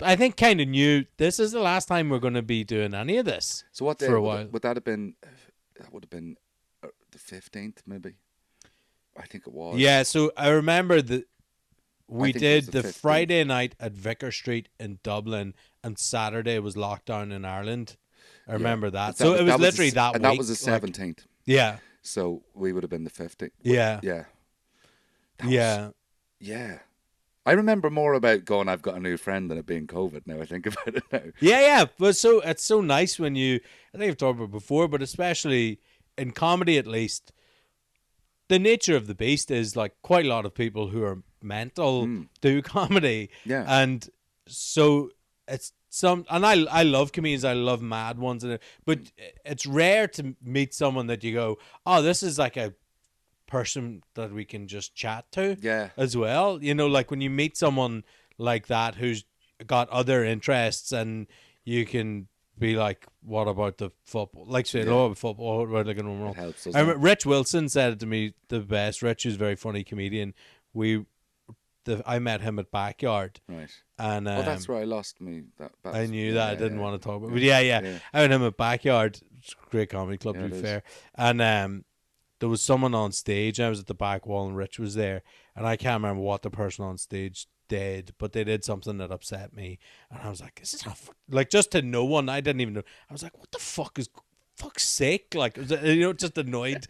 I think, kind of knew this is the last time we're going to be doing any of this. So what for a while? Would that have been? That would have been the 15th, maybe. I think it was. Yeah, so I remember that we did the 15th. Friday night at Vicar Street in Dublin, and Saturday was lockdown in Ireland. I remember that. So it was literally that week. And that was the 17th. Yeah. So we would have been the 15th. Yeah. Yeah. Yeah. I remember more about going, I've got a new friend, than it being COVID now. I think about it now. Yeah. But it's so nice when I think I've talked about it before, but especially in comedy, at least, the nature of the beast is like quite a lot of people who are mental do comedy. Yeah. And so it's and I love comedians, I love mad ones, but it's rare to meet someone that you go, oh, this is like a person that we can just chat to. Yeah. As well. You know, like when you meet someone like that who's got other interests and you can be like, what about the football? Like, say, about football. What are they going to run? Helps, Rich Wilson said it to me the best. Rich is a very funny comedian. I met him at Backyard. Right. And that's where I lost me. I knew that. I didn't want to talk about it. But yeah. I met him at Backyard. It's a great comedy club, to be fair. And there was someone on stage. I was at the back wall and Rich was there. And I can't remember what the person on stage did, but they did something that upset me. And I was like, is this not like, just to no one? I didn't even know. I was like, what the fuck's sake? Like, just annoyed,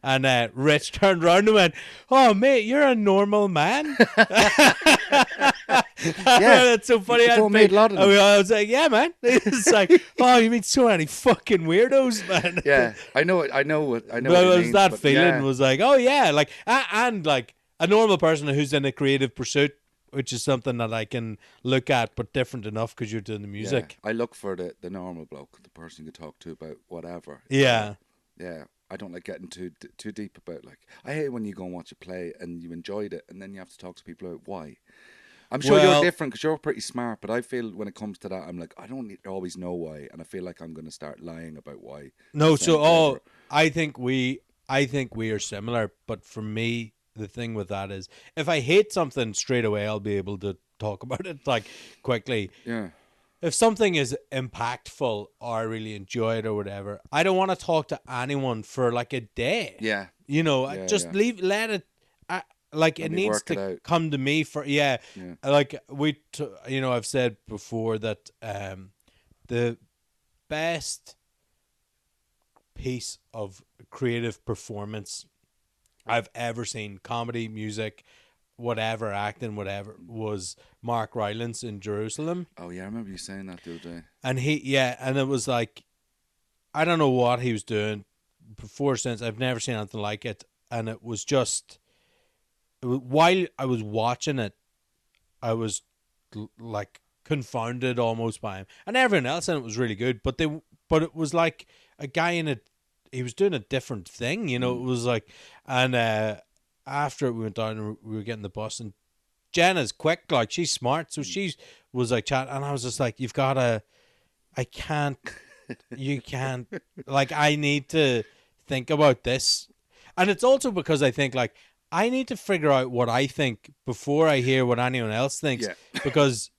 And Rich turned around and went, oh, mate, you're a normal man. Yeah, that's so funny. I was like, yeah, man. It's like, oh, you meet so many fucking weirdos, man. Yeah, I know it. But it was that feeling was like, oh yeah, like, and like a normal person who's in a creative pursuit, which is something that I can look at, but different enough because you're doing the music. Yeah, I look for the normal bloke, the person you talk to about whatever. Yeah. Yeah. I don't like getting too deep about, like, I hate when you go and watch a play and you enjoyed it and then you have to talk to people about why. I'm sure you're different because you're pretty smart, but I feel when it comes to that, I'm like, I don't always know why, and I feel like I'm going to start lying about why. No, I think we are similar, but for me, the thing with that is, if I hate something straight away, I'll be able to talk about it like quickly. Yeah. If something is impactful or I really enjoy it or whatever, I don't want to talk to anyone for like a day. Yeah. Let it. Like, it needs to come to me for like I've said before that the best piece of creative performance I've ever seen, comedy, music, whatever, acting, whatever, was Mark Rylance in Jerusalem. Oh yeah, I remember you saying that the other day. And and it was like, I don't know what he was doing before, since I've never seen anything like it. And it was just, while I was watching it, I was like confounded almost by him, and everyone else in it was really good. But it was like a guy in it. He was doing a different thing, you know. It was like, and after we went down, and we were getting the bus, and Jenna's quick, like she's smart, so she was like chatting, and I was just like, "You've gotta, I can't, you can't, like I need to think about this," and it's also because I think like I need to figure out what I think before I hear what anyone else thinks, because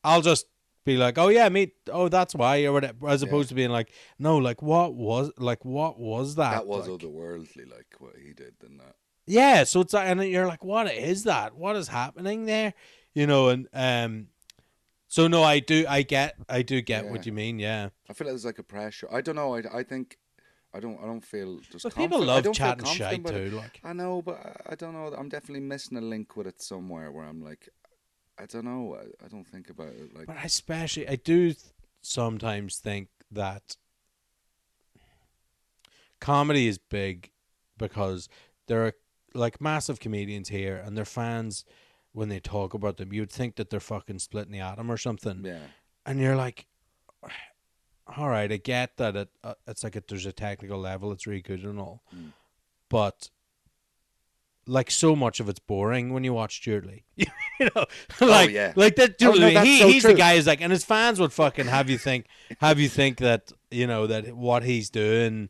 I'll just be like, oh yeah, mate, oh that's why, or whatever, as opposed to being like, no, like what was that? That was like, otherworldly, like what he did, than that. Yeah, so it's like, and you're like, what is that? What is happening there? You know, and so no, I do get what you mean. Yeah, I feel like there's like a pressure. I don't know. I think I don't feel just. But people love chatting shite too. Like I know, but I don't know. I'm definitely missing a link with it somewhere where I'm like, I don't know. I don't think about it like. But especially, I do sometimes think that comedy is big because there are like massive comedians here, and their fans, when they talk about them, you'd think that they're fucking splitting the atom or something. Yeah. And you're like, all right, I get that it's like there's a technical level, it's really good and all, but like so much of it's boring when you watch Stuart Lee. You know, like like that. He's the guy who's like, and his fans would fucking have you think that, you know, that what he's doing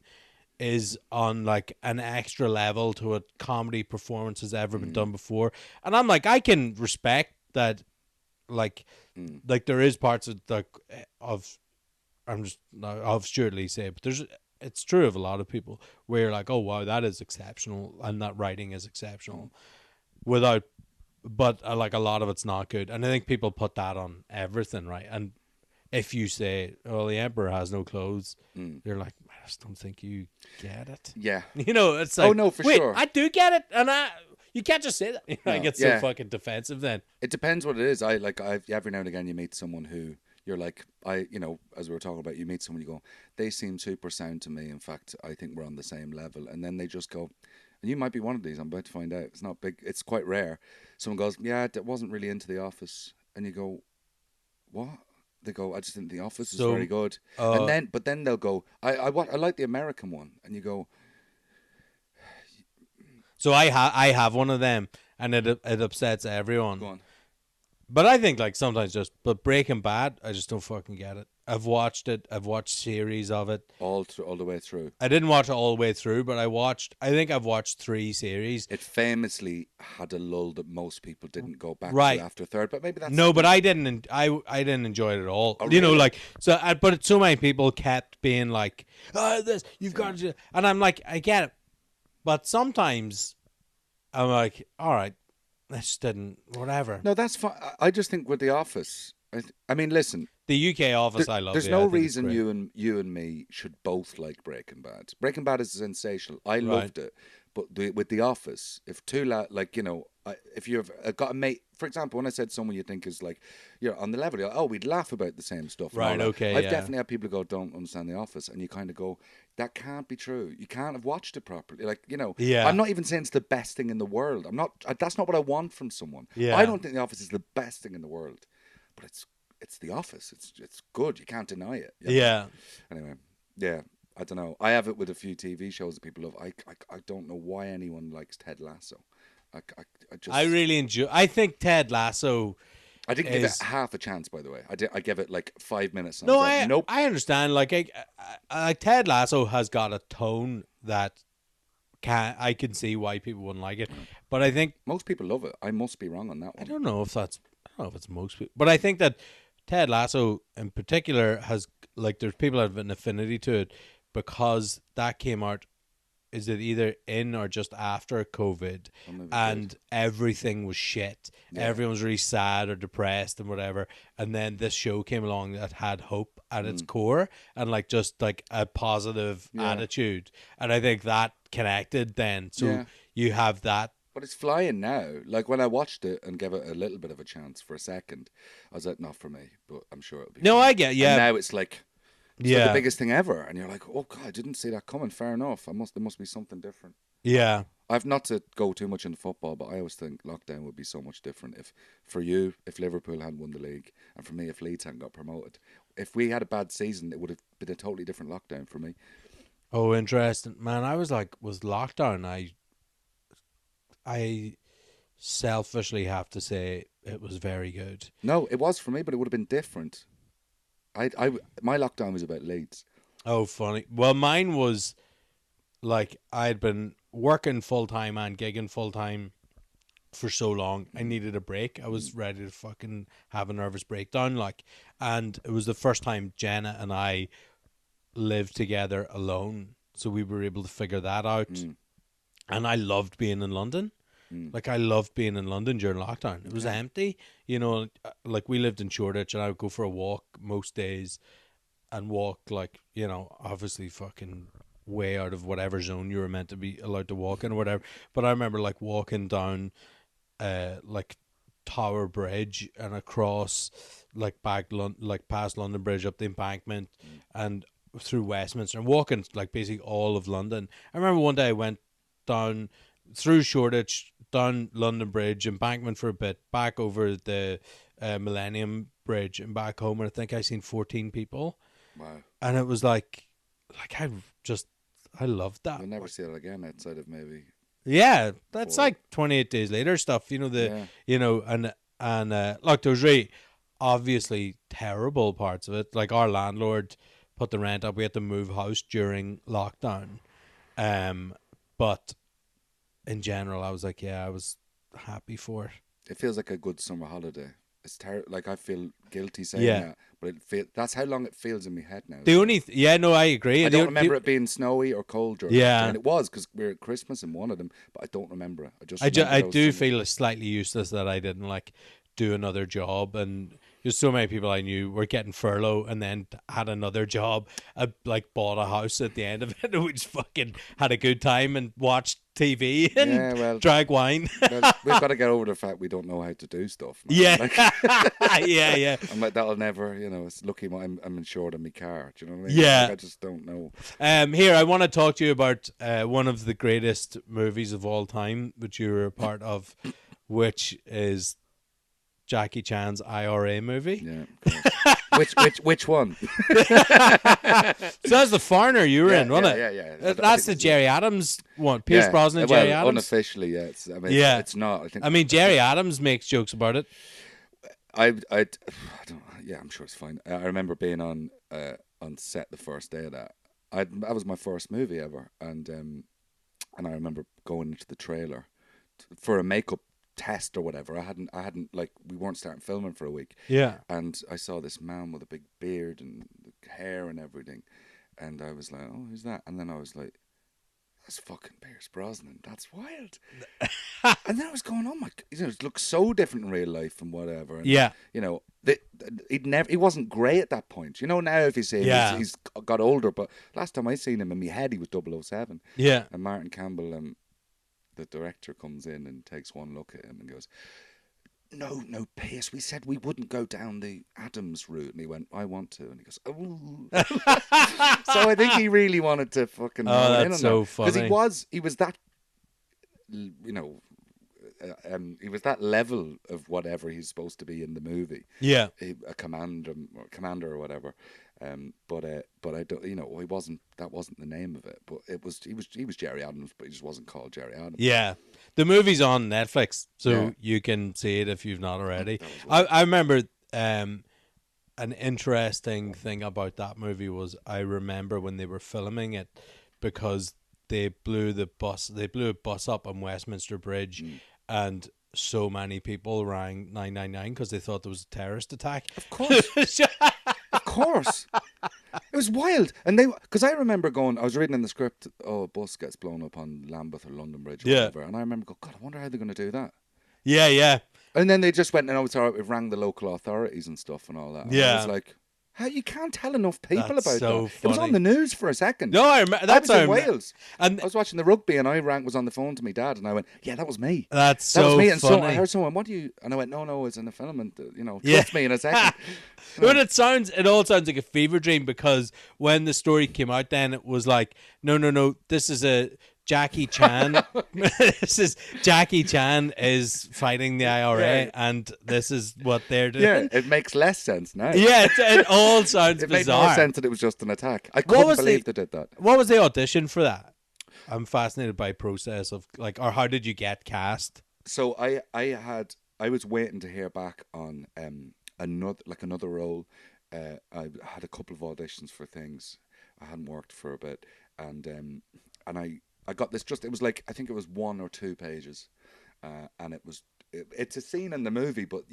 is on like an extra level to what comedy performance has ever been done before. And I'm like, I can respect that, like there is parts of like of Stuart Lee say, but it's true of a lot of people where you're like, oh wow, that is exceptional, and that writing is exceptional, but like a lot of it's not good. And I think people put that on everything, right? And if you say, oh, the emperor has no clothes, they're like, I just don't think you get it. Yeah. You know, it's like, oh no, for sure. I do get it, and you can't just say that. You know, I get so fucking defensive then. It depends what it is. I every now and again you meet someone who you're like, you know, as we were talking about, you meet someone, you go, they seem super sound to me. In fact, I think we're on the same level. And then they just go, and you might be one of these, I'm about to find out. It's not big. It's quite rare. Someone goes, yeah, it wasn't really into The Office. And you go, what? They go, I just think The Office is very good. But then they'll go, I like the American one. And you go. So I have one of them, and it upsets everyone. Go on. But I think like sometimes but Breaking Bad, I just don't fucking get it. I've watched it. I've watched series of it all the way through. I didn't watch it all the way through, but I think I've watched 3 series. It famously had a lull that most people didn't go back to after third, but maybe that's but I didn't. I didn't enjoy it at all. Oh, you know, really? like so. But so many people kept being like, "Oh, this you've got to," and I'm like, I get it, but sometimes I'm like, all right. I just didn't, whatever. No, that's fine. I just think with The Office, I mean, listen. The UK Office, I love. There's no reason you and me should both like Breaking Bad. Breaking Bad is sensational. I loved it. But with The Office, if two like, you know, if you've got a mate, for example, when I said someone you think is like, you're on the level, you're like, oh, we'd laugh about the same stuff. Right, okay, I've definitely had people go, don't understand The Office. And you kind of go, that can't be true. You can't have watched it properly. Like, you know, I'm not even saying it's the best thing in the world. That's not what I want from someone. Yeah. I don't think The Office is the best thing in the world. But it's The Office. It's good. You can't deny it. You know? Yeah. Anyway, yeah. I don't know. I have it with a few TV shows that people love. I don't know why anyone likes Ted Lasso. I really enjoy. I think Ted Lasso. I didn't give it half a chance, by the way. I gave it like 5 minutes. And no, nope. I understand. Like, Ted Lasso has got a tone that I can see why people wouldn't like it, but I think most people love it. I must be wrong on that one. I don't know if it's most people, but I think that Ted Lasso in particular has like there's people that have an affinity to it because that came out. Is it either in or just after COVID, and everything was shit. Yeah. Everyone was really sad or depressed and whatever. And then this show came along that had hope at its core and like just like a positive attitude. And I think that connected then. So you have that. But it's flying now. Like when I watched it and gave it a little bit of a chance for a second, I was like, not for me, but I'm sure it'll be No, fine. I get, yeah. And now it's like the Yeah. biggest thing ever. And you're like, oh God, I didn't see that coming. Fair enough. There must be something different. Yeah. I've not to go too much into football, but I always think lockdown would be so much different if Liverpool hadn't won the league, and for me if Leeds hadn't got promoted. If we had a bad season, it would have been a totally different lockdown for me. Oh, interesting. Man, I was lockdown. I selfishly have to say it was very good. No, it was for me, but it would have been different. My lockdown was about Leeds. Oh, funny. Well, mine was like I'd been working full time and gigging full time for so long. I needed a break. I was ready to fucking have a nervous breakdown. And it was the first time Jenna and I lived together alone, so we were able to figure that out. And I loved being in London. Like I loved being in London during lockdown. It was empty, like we lived in Shoreditch, and I would go for a walk most days and walk obviously fucking way out of whatever zone you were meant to be allowed to walk in or whatever. But I remember like walking down like Tower Bridge and across like past London Bridge up the Embankment and through Westminster and walking like basically all of London. I remember one day I went down through Shoreditch, down London Bridge, Embankment for a bit, back over the Millennium Bridge and back home, and I think I seen 14 people. Wow. And it was like I loved that. You'll never see it again outside of maybe. Yeah, that's like 28 days later stuff, and look, there's really obviously terrible parts of it. Like our landlord put the rent up. We had to move house during lockdown. But in general, I was like, yeah, I was happy for it. It feels like a good summer holiday. It's like I feel guilty saying that, but that's how long it feels in my head now. I agree. I don't remember it being snowy or cold during and it was because we were at Christmas in one of them, but I don't remember it. I do feel slightly useless that I didn't like do another job, and there's so many people I knew were getting furlough and then had another job. I like bought a house at the end of it, and we just fucking had a good time and watched TV and drank wine. We've got to get over the fact we don't know how to do stuff. Man. Yeah, yeah. I'm like, that'll never, it's lucky I'm insured on my car. Do you know what I mean? Yeah. Like, I just don't know. Here, I want to talk to you about one of the greatest movies of all time, which you were a part of, which is Jackie Chan's IRA movie. Yeah. Which one? So that's the Foreigner you were in, wasn't it? Yeah. That's the Jerry Adams one. Pierce Brosnan and Jerry Adams. Unofficially, yeah. It's not. I mean, Jerry Adams makes jokes about it. I don't. Yeah, I'm sure it's fine. I remember being on set the first day of that. That was my first movie ever, and I remember going into the trailer for a makeup test or whatever. I hadn't like, we weren't starting filming for a week. Yeah. And I saw this man with a big beard and hair and everything, and I was like, oh, who's that? And then I was like, that's fucking Pierce Brosnan. That's wild. And then I was going, oh my, it looks so different in real life and whatever. And, yeah. He wasn't grey at that point. Now if you see him, he's got older, but last time I seen him in my head, he was 007. Yeah. And Martin Campbell, the director, comes in and takes one look at him and goes, no, Pierce, we said we wouldn't go down the Adams route. And he went, I want to. And he goes, oh. So I think he really wanted to fucking roll in on that. So funny. Because he was that, he was that level of whatever he's supposed to be in the movie. Yeah. A commander or whatever. But I don't, he wasn't. That wasn't the name of it. But he was Jerry Adams, but he just wasn't called Jerry Adams. Yeah, the movie's on Netflix, so you can see it if you've not already. I remember an interesting thing about that movie was I remember when they were filming it, because they blew a bus up on Westminster Bridge, and so many people rang 999 because they thought there was a terrorist attack. Of course. Of course. It was wild. And because I remember going, I was reading in the script, a bus gets blown up on Lambeth or London Bridge or whatever. And I remember going, God, I wonder how they're going to do that. Yeah. And then they just went, it's all right, we've rang the local authorities and stuff and all that. And I was like, How you can't tell enough people That's about so that. It was funny. on the news for a second. No, I remember. I was in our Wales. and I was watching the rugby, and was on the phone to my dad, and I went, "Yeah, that was me. that's That was so me." And so I funny. heard someone, "What do you?" And I went, "No, it's in the film, and trust me in a second." But it all sounds like a fever dream, because when the story came out, then it was like, no, this is a Jackie Chan. This is Jackie Chan is fighting the IRA, and this is what they're doing. Yeah, it makes less sense now. Yeah, it all sounds it bizarre. made more sense that it was just an attack. I couldn't believe they did that. What was the audition for that? I'm fascinated by process of or how did you get cast? So I was waiting to hear back on another role. I had a couple of auditions for things. I hadn't worked for a bit, and I got this. It was like, I think it was 1 or 2 pages, and it's a scene in the movie, but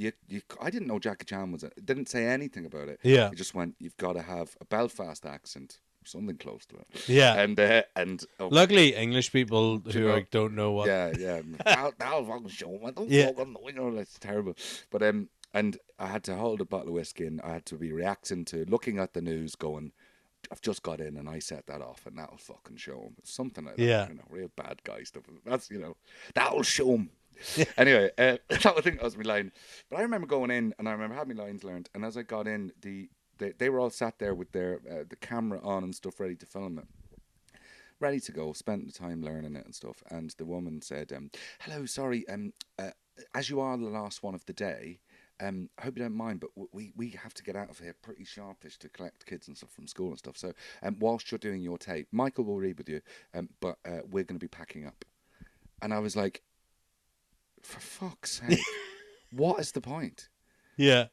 I didn't know Jackie Chan was it. It didn't say anything about it. Yeah, it just went, you've got to have a Belfast accent, something close to it. Yeah, and luckily English people who don't know what. Yeah. That'll fucking show me. Don't fucking know. It's terrible. But and I had to hold a bottle of whiskey, and I had to be reacting to looking at the news, going, I've just got in and I set that off, and that'll fucking show him. Something like that. Yeah. Real bad guy stuff. That's, that'll show him. Anyway, that was my line. But I remember going in, and I remember having my lines learned, and as I got in, they were all sat there with their the camera on and stuff, ready to film it. Ready to go, spent the time learning it and stuff. And the woman said, hello, sorry, as you are the last one of the day, I hope you don't mind, but we have to get out of here pretty sharpish to collect kids and stuff from school and stuff. So whilst you're doing your tape, Michael will read with you, but we're going to be packing up. And I was like, for fuck's sake, what is the point? Yeah.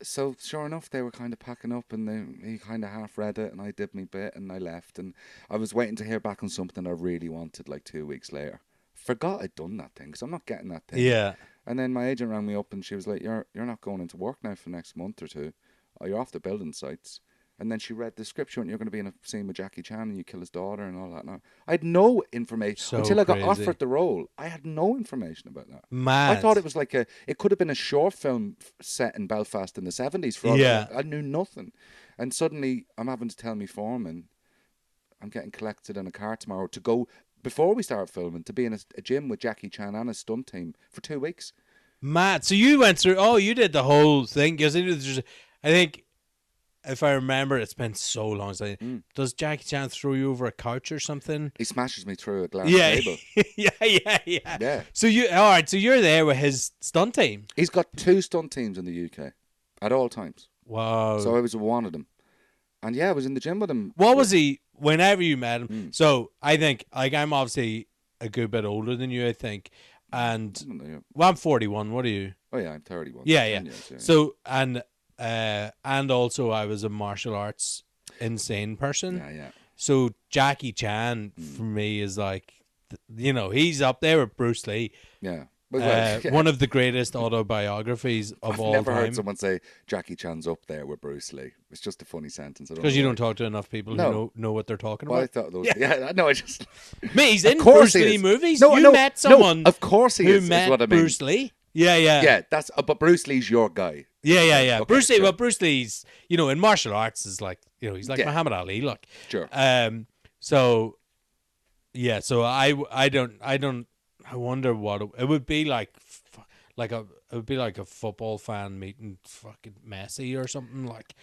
So sure enough, they were kind of packing up, and he kind of half read it, and I did my bit, and I left. And I was waiting to hear back on something I really wanted, like 2 weeks later. Forgot I'd done that thing, because I'm not getting that thing. Yeah. And then my agent rang me up, and she was like, you're not going into work now for the next month or two. Oh, you're off the building sites. And then she read the script, she went, you're going to be in a scene with Jackie Chan, and you kill his daughter and all that. Now, I had no information. Until I got offered the role, I had no information about that. Mad. I thought it was like it could have been a short film set in Belfast in the 70s. For all I knew nothing. And suddenly, I'm having to tell me foreman, I'm getting collected in a car tomorrow to go, before we start filming, to be in a gym with Jackie Chan and his stunt team for 2 weeks. Mad. So you went through, you did the whole thing. Because I think, if I remember, it's been so long. Does Jackie Chan throw you over a couch or something? He smashes me through a glass table. Yeah. So you're there with his stunt team. He's got 2 stunt teams in the UK at all times. Wow. So I was one of them. And I was in the gym with him. What was he, whenever you met him? So I think, I'm obviously a good bit older than you, I think. And I'm 41. What are you? Oh, yeah, I'm 31. Yeah. Years, So, and also I was a martial arts insane person. Yeah. So Jackie Chan for me is like, he's up there with Bruce Lee. Yeah. One of the greatest autobiographies of all time. I've never heard someone say Jackie Chan's up there with Bruce Lee. It's just a funny sentence. Because you don't talk to enough people who know what they're talking about. I thought those. Yeah, no, I just. Mate, he's in Bruce Lee movies. You met someone. Of course he is. Who met what I mean. Bruce Lee? Yeah. Yeah, that's. But Bruce Lee's your guy. Yeah. Okay, Bruce Lee. sure. Well, Bruce Lee's, in martial arts is like, he's like Muhammad Ali. Like, sure. So, yeah. So I wonder what it would be like. It would be like a football fan meeting fucking Messi or something, like,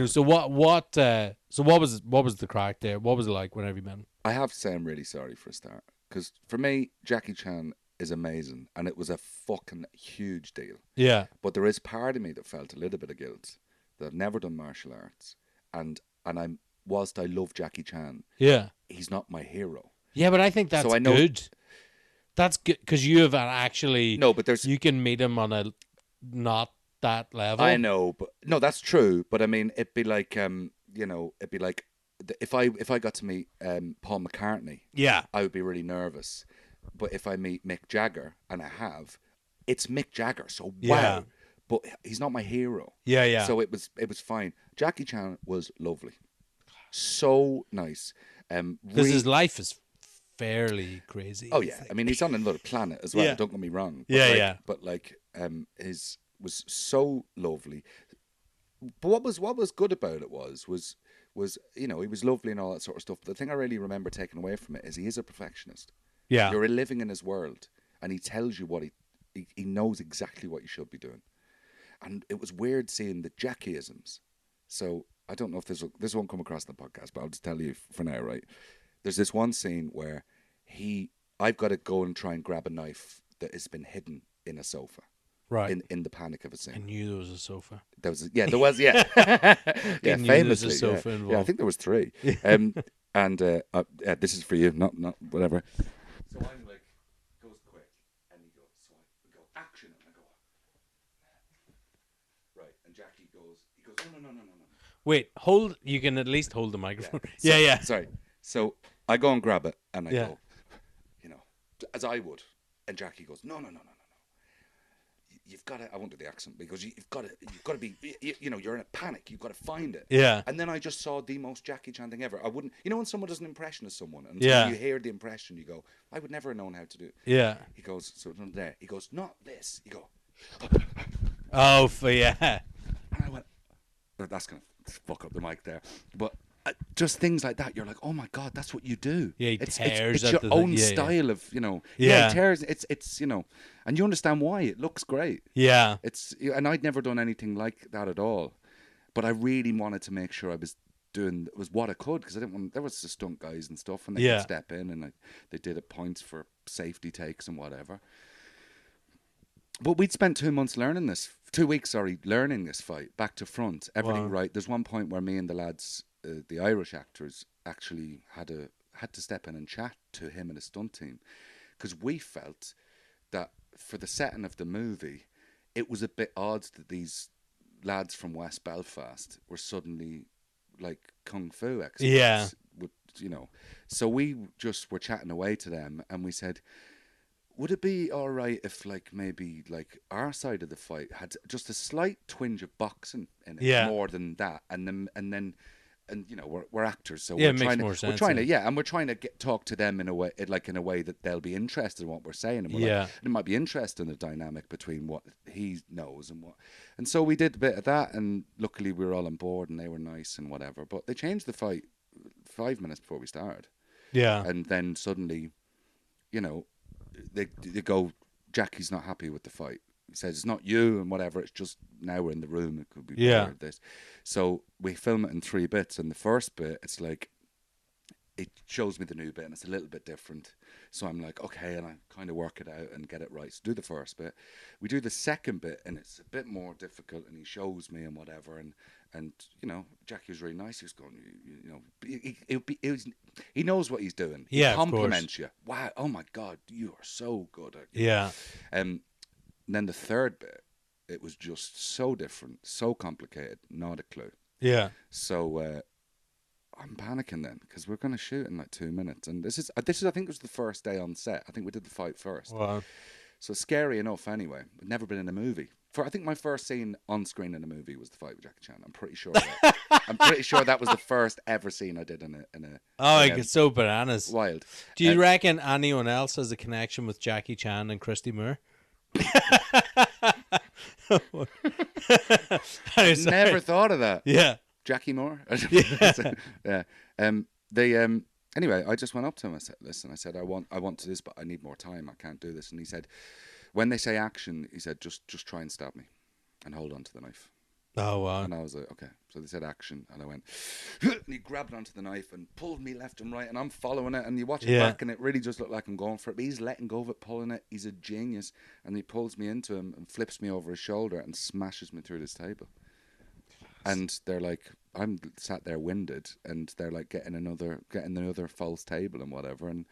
So what was the crack there? What was it like whenever you met him? I have to say I'm really sorry for a start, because for me Jackie Chan is amazing, and it was a fucking huge deal. Yeah. But there is part of me that felt a little bit of guilt that I've never done martial arts, and whilst I love Jackie Chan, he's not my hero. Yeah, but I think that's good. That's good, because you have actually. No, but you can meet him on a not that level. I know, but no, that's true. But I mean, it'd be like it'd be like if I got to meet Paul McCartney, I would be really nervous. But if I meet Mick Jagger, and it's Mick Jagger, so wow. But he's not my hero. Yeah. So it was fine. Jackie Chan was lovely, so nice. Because his life is fairly crazy. Oh yeah, I mean he's on another planet as well. Don't get me wrong. But yeah. But his was so lovely. But what was good about it was he was lovely and all that sort of stuff. But the thing I really remember taking away from it is he is a perfectionist. Yeah. You're living in his world, and he tells you what he knows exactly what you should be doing. And it was weird seeing the Jackieisms. So I don't know if this won't come across in the podcast, but I'll just tell you for now, right? There's this one scene where I've got to go and try and grab a knife that has been hidden in a sofa. Right. In the panic of a scene. I knew there was a sofa. There was, yeah. Yeah, Famously. there was a sofa involved. Yeah, I think there was 3. And this is for you, not whatever. So I'm like, goes quick, and he goes, so we go, action, and I go, right, and Jackie goes, no. Wait, you can at least hold the microphone. Yeah, Yeah. Sorry. So I go and grab it, and I Yeah. go, as I would, and Jackie goes, no. You've got to. I won't do the accent because you've got to be. You're in a panic. You've got to find it. Yeah. And then I just saw the most Jackie Chan thing ever. I wouldn't. When someone does an impression of someone, and you hear the impression, you go, I would never have known how to do it. Yeah. He goes, so there. He goes, not this. You go. Oh, yeah. And I went, that's gonna fuck up the mic there, but. Just things like that, you're like, oh my god, that's what you do. Yeah, he tears it's at your the own thing. style of, Yeah. he tears. It's and you understand why it looks great. Yeah. And I'd never done anything like that at all, but I really wanted to make sure I was doing what I could because I didn't want. There was the stunt guys and stuff, and they could step in, and they did it points for safety takes and whatever. But we'd spent 2 months learning this, 2 weeks, learning this fight back to front, everything right. There's one point where me and the lads. The Irish actors actually had to step in and chat to him and his stunt team because we felt that for the setting of the movie, it was a bit odd that these lads from West Belfast were suddenly like kung fu experts. Yeah. So we just were chatting away to them and we said, would it be all right if maybe our side of the fight had just a slight twinge of boxing in it more than that, and then. And we're actors, so we're trying to talk to them in a way that they'll be interested in what we're saying, and and it might be interesting the dynamic between what he knows and so we did a bit of that, and luckily we were all on board, and they were nice and whatever. But they changed the fight 5 minutes before we started, and then suddenly, they go, Jackie's not happy with the fight. He says it's not you and whatever. It's just now we're in the room. It could be better at this. So we film it in 3 bits. And the first bit, it's like it shows me the new bit, and it's a little bit different. So I'm like, okay, and I kind of work it out and get it right. So do the first bit. We do the second bit, and it's a bit more difficult. And he shows me and whatever. And Jackie was really nice. He was going, he knows what he's doing. He compliments you. Wow, oh my God, you are so good at it. Yeah. And then the third bit, it was just so different, so complicated, not a clue. Yeah. So I'm panicking then because we're going to shoot in 2 minutes, and this is I think it was the first day on set. I think we did the fight first. Wow. So scary enough anyway. I'd never been in a movie. I think my first scene on screen in a movie was the fight with Jackie Chan. I'm pretty sure. I'm pretty sure that was the first ever scene I did in a. Oh, it's so bananas. Wild. Do you reckon anyone else has a connection with Jackie Chan and Christy Moore? Never thought of that. Yeah. Jackie Moore. Yeah. Anyway, I just went up to him. I said, "Listen, I want to do this, but I need more time. I can't do this." And he said, "When they say action, he said, just try and stab me, and hold on to the knife." Oh wow. And I was like, okay. So they said action, and I went, and he grabbed onto the knife and pulled me left and right, and I'm following it, and you watch it back, and it really just looked like I'm going for it. But he's letting go of it, pulling it. He's a genius, and he pulls me into him and flips me over his shoulder and smashes me through this table. And they're like, I'm sat there winded, and they're like getting another false table and whatever, and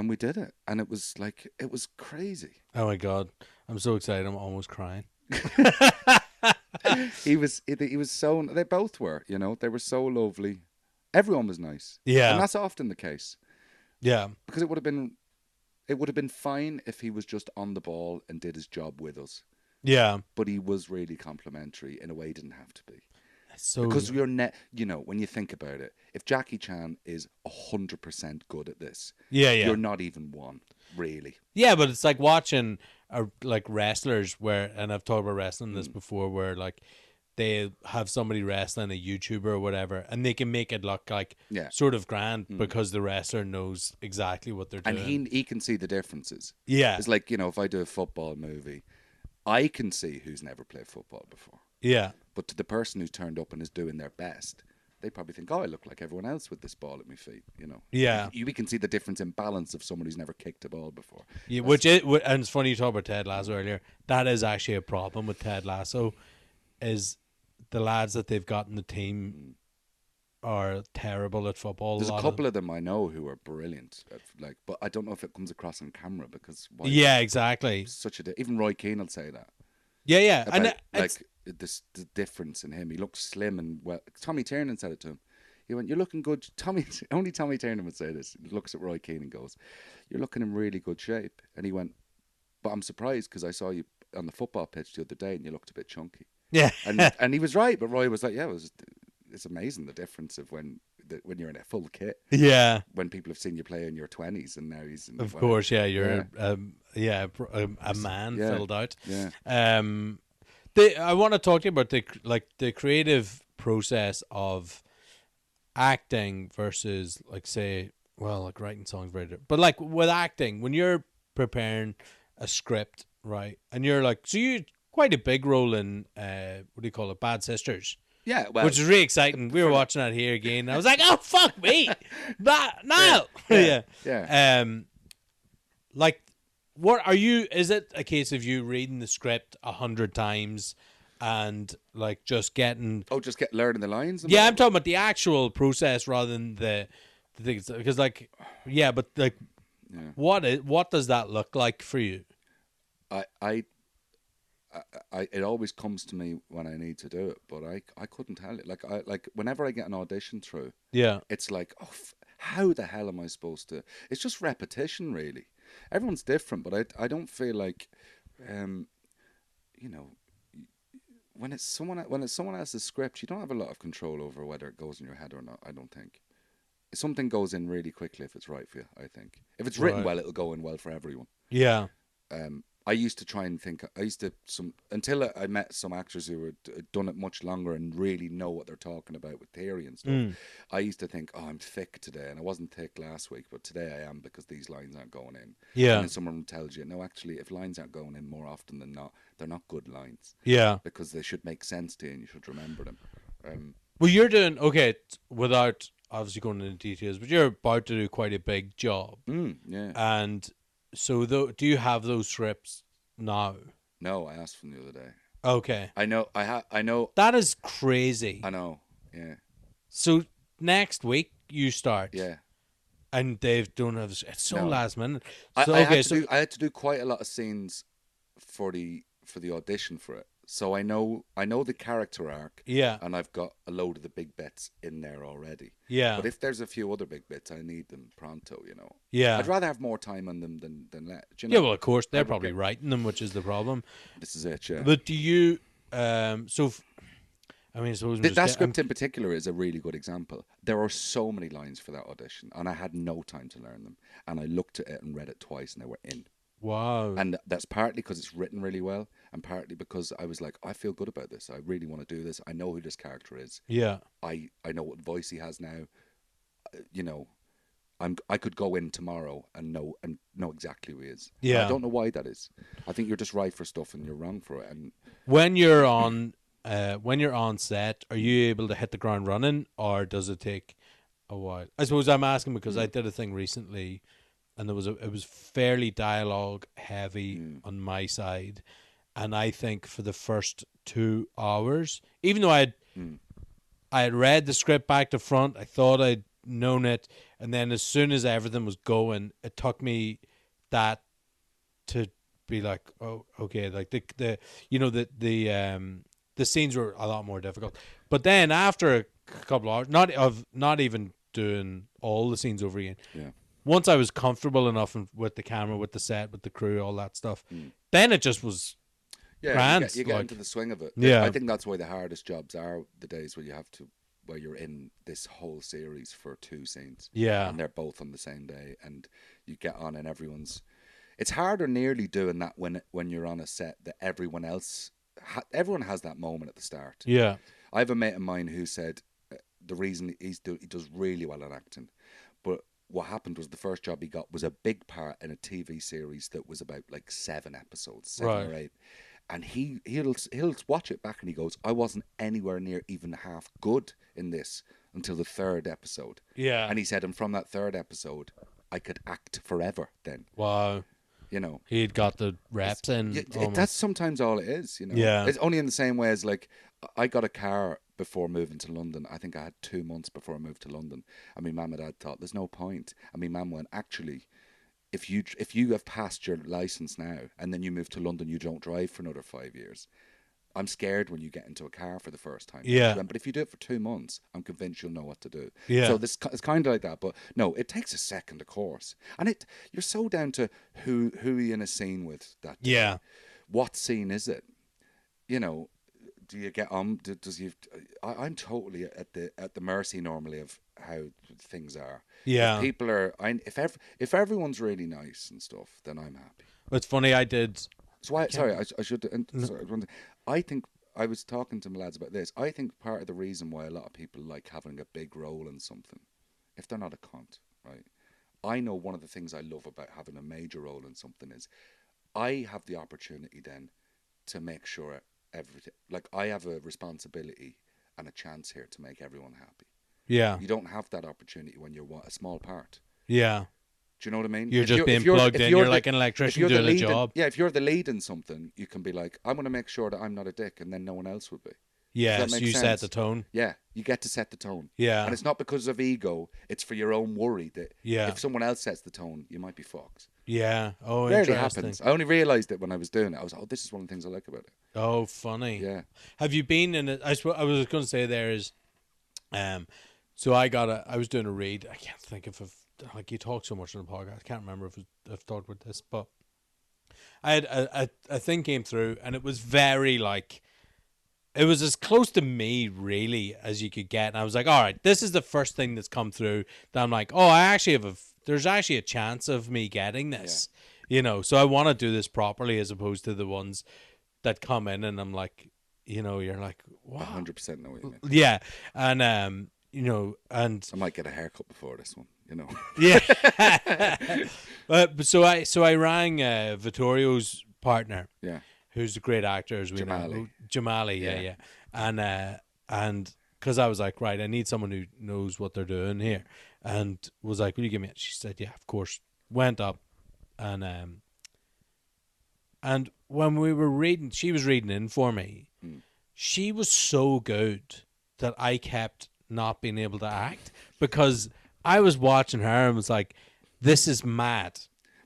we did it, and it was crazy. Oh my God, I'm so excited! I'm almost crying. He was so. They both were, they were so lovely. Everyone was nice. Yeah, and that's often the case. Yeah, because it would have been fine if he was just on the ball and did his job with us. Yeah, but he was really complimentary in a way he didn't have to be. So because you're when you think about it, if Jackie Chan is 100% good at this, you're not even one, really. Yeah, but it's like watching wrestlers and I've talked about wrestling this before, where they have somebody wrestling, a YouTuber or whatever, and they can make it look like sort of grand because the wrestler knows exactly what they're doing. And he can see the differences. Yeah. It's like, if I do a football movie, I can see who's never played football before. Yeah. But to the person who's turned up and is doing their best, they probably think, I look like everyone else with this ball at my feet, Yeah. We can see the difference in balance of someone who's never kicked a ball before. Yeah, and it's funny you talked about Ted Lasso earlier. That is actually a problem with Ted Lasso, is the lads that they've got in the team are terrible at football. There's a couple of them I know who are brilliant, but I don't know if it comes across on camera because yeah, exactly. Even Roy Keane will say that. Yeah, about, and the difference in him. He looks slim and well. Tommy Tiernan said it to him. He went, "You're looking good." Only Tommy Tiernan would say this. He looks at Roy Keane and goes, "You're looking in really good shape." And he went, "But I'm surprised because I saw you on the football pitch the other day and you looked a bit chunky." Yeah, and he was right. But Roy was like, "Yeah, it's amazing the difference of when you're in a full kit. Yeah, when people have seen you play in your 20s and now he's in of course. Yeah, you're a man filled out. Yeah. I want to talk to you about the creative process of acting versus writing songs very different. But like with acting, when you're preparing a script, right, and you're so you quite a big role in what do you call it, Bad Sisters. Yeah, well, which is really exciting. We were watching that here again. And I was like, "Oh fuck me, Niall!" Yeah. What are you? Is it a case of you reading the script 100 times and just getting? Oh, learning the lines. Yeah, I'm talking about the actual process rather than the things. Because what does that look like for you? It always comes to me when I need to do it, but I couldn't tell it. Whenever I get an audition through, it's like, how the hell am I supposed to? It's just repetition, really. Everyone's different, but I don't feel like, when it's someone else's script, you don't have a lot of control over whether it goes in your head or not. I don't think. Something goes in really quickly if it's right for you. I think if it's written well, it'll go in well for everyone. Yeah. I used to try and think. Until I met some actors who had done it much longer and really know what they're talking about with theory and stuff. I used to think, I'm thick today, and I wasn't thick last week, but today I am because these lines aren't going in. Yeah. And then someone tells you, no, actually, if lines aren't going in more often than not, they're not good lines. Yeah. Because they should make sense to you, and you should remember them. Well, you're doing without obviously going into details, but you're about to do quite a big job. Yeah. And so, do you have those scripts now? No, I asked them the other day. Okay. I know. I know. That is crazy. I know. Yeah. So next week you start. Yeah. And Dave don't have. It's so last minute. So, I had to do quite a lot of scenes for the audition for it. So I know the character arc. Yeah. And I've got a load of the big bits in there already. Yeah. But if there's a few other big bits, I need them pronto, Yeah. I'd rather have more time on them than less. Yeah, well, of course, they're probably writing them, which is the problem. This is it, yeah. But do you, suppose... That script in particular is a really good example. There are so many lines for that audition, and I had no time to learn them. And I looked at it and read it twice, and they were in. Wow. And that's partly because it's written really well, and partly because I was like, I feel good about this. I really want to do this. I know who this character is. Yeah. I know what voice he has now. I could go in tomorrow and know exactly who he is. Yeah. And I don't know why that is. I think you're just right for stuff and you're wrong for it. And when you're on set, are you able to hit the ground running, or does it take a while? I suppose I'm asking because I did a thing recently, and it was fairly dialogue heavy on my side, and I think for the first 2 hours, even though I had read the script back to front, I thought I'd known it, and then as soon as everything was going, it took me that to be like, oh, okay, like the scenes were a lot more difficult. But then after a couple of hours, not even doing all the scenes over again. Yeah. Once I was comfortable enough with the camera, with the set, with the crew, all that stuff, then it just was grand. You get into the swing of it. Yeah. I think that's why the hardest jobs are the days where you're in this whole series for 2 scenes. Yeah. And they're both on the same day, and you get on and everyone's... It's harder nearly doing that when you're on a set that everyone else everyone has that moment at the start. Yeah. I have a mate of mine who said the reason he does really well at acting, but what happened was the first job he got was a big part in a TV series that was about like 7 episodes, 7 or 8. And he'll watch it back and he goes, I wasn't anywhere near even half good in this until the 3rd episode. Yeah. And he said, and from that 3rd episode, I could act forever then. Wow. You know, he'd got the reps in. That's sometimes all it is. You know, Yeah. It's only in the same way as like I got a car before moving to London. I think I had 2 months before I moved to London, and my mum and dad thought there's no point. And my mum went, actually, if you have passed your license now and then you move to London, you don't drive for another 5 years. I'm scared when you get into a car for the first time. Yeah. But if you do it for 2 months, I'm convinced you'll know what to do. Yeah. So it's kind of like that. But no, it takes a second, of course. And you're so down to who you're in a scene with that day. Yeah. What scene is it? You know, do you get on? I'm totally at the mercy normally of how things are. Yeah. If people are, if everyone's really nice and stuff, then I'm happy. It's funny, I did. So I should. I think I was talking to my lads about this. I think part of the reason why a lot of people like having a big role in something, if they're not a cunt, right? I know one of the things I love about having a major role in something is I have the opportunity then to make sure everything, like I have a responsibility and a chance here to make everyone happy. Yeah. You don't have that opportunity when you're a small part. Yeah. Do you know what I mean? You're just being plugged in. You're like an electrician doing a job. Yeah, if you're the lead in something, you can be like, I'm going to make sure that I'm not a dick, and then no one else will be. Yes, you set the tone. Yeah, you get to set the tone. Yeah. And it's not because of ego, it's for your own worry that Yeah. if someone else sets the tone, you might be fucked. Yeah. Oh, Rarely interesting. happens. I only realised it when I was doing it. I was like, oh, this is one of the things I like about it. Oh, funny. Yeah. Have you been in it? I was going to say there is, so I was doing a read. I can't think if like you talk so much on the podcast. I can't remember if I've talked about this, but I had a thing came through and it was very like, it was as close to me really as you could get. And I was like, all right, this is the first thing that's come through that I'm like, oh, I actually there's actually a chance of me getting this, you know, so I want to do this properly as opposed to the ones that come in and I'm like, you know, you're like, wow. 100% know what you mean. Yeah. And, you know, and I might get a haircut before this one, you know. Yeah. But so I rang Vittorio's partner. Yeah. Who's a great actor as we know. Jamali, yeah. And because I was like, right, I need someone who knows what they're doing here. And was like, will you give me it? She said, yeah, of course. Went up and when we were reading, she was reading in for me. She was so good that I kept not being able to act because I was watching her and was like, this is mad.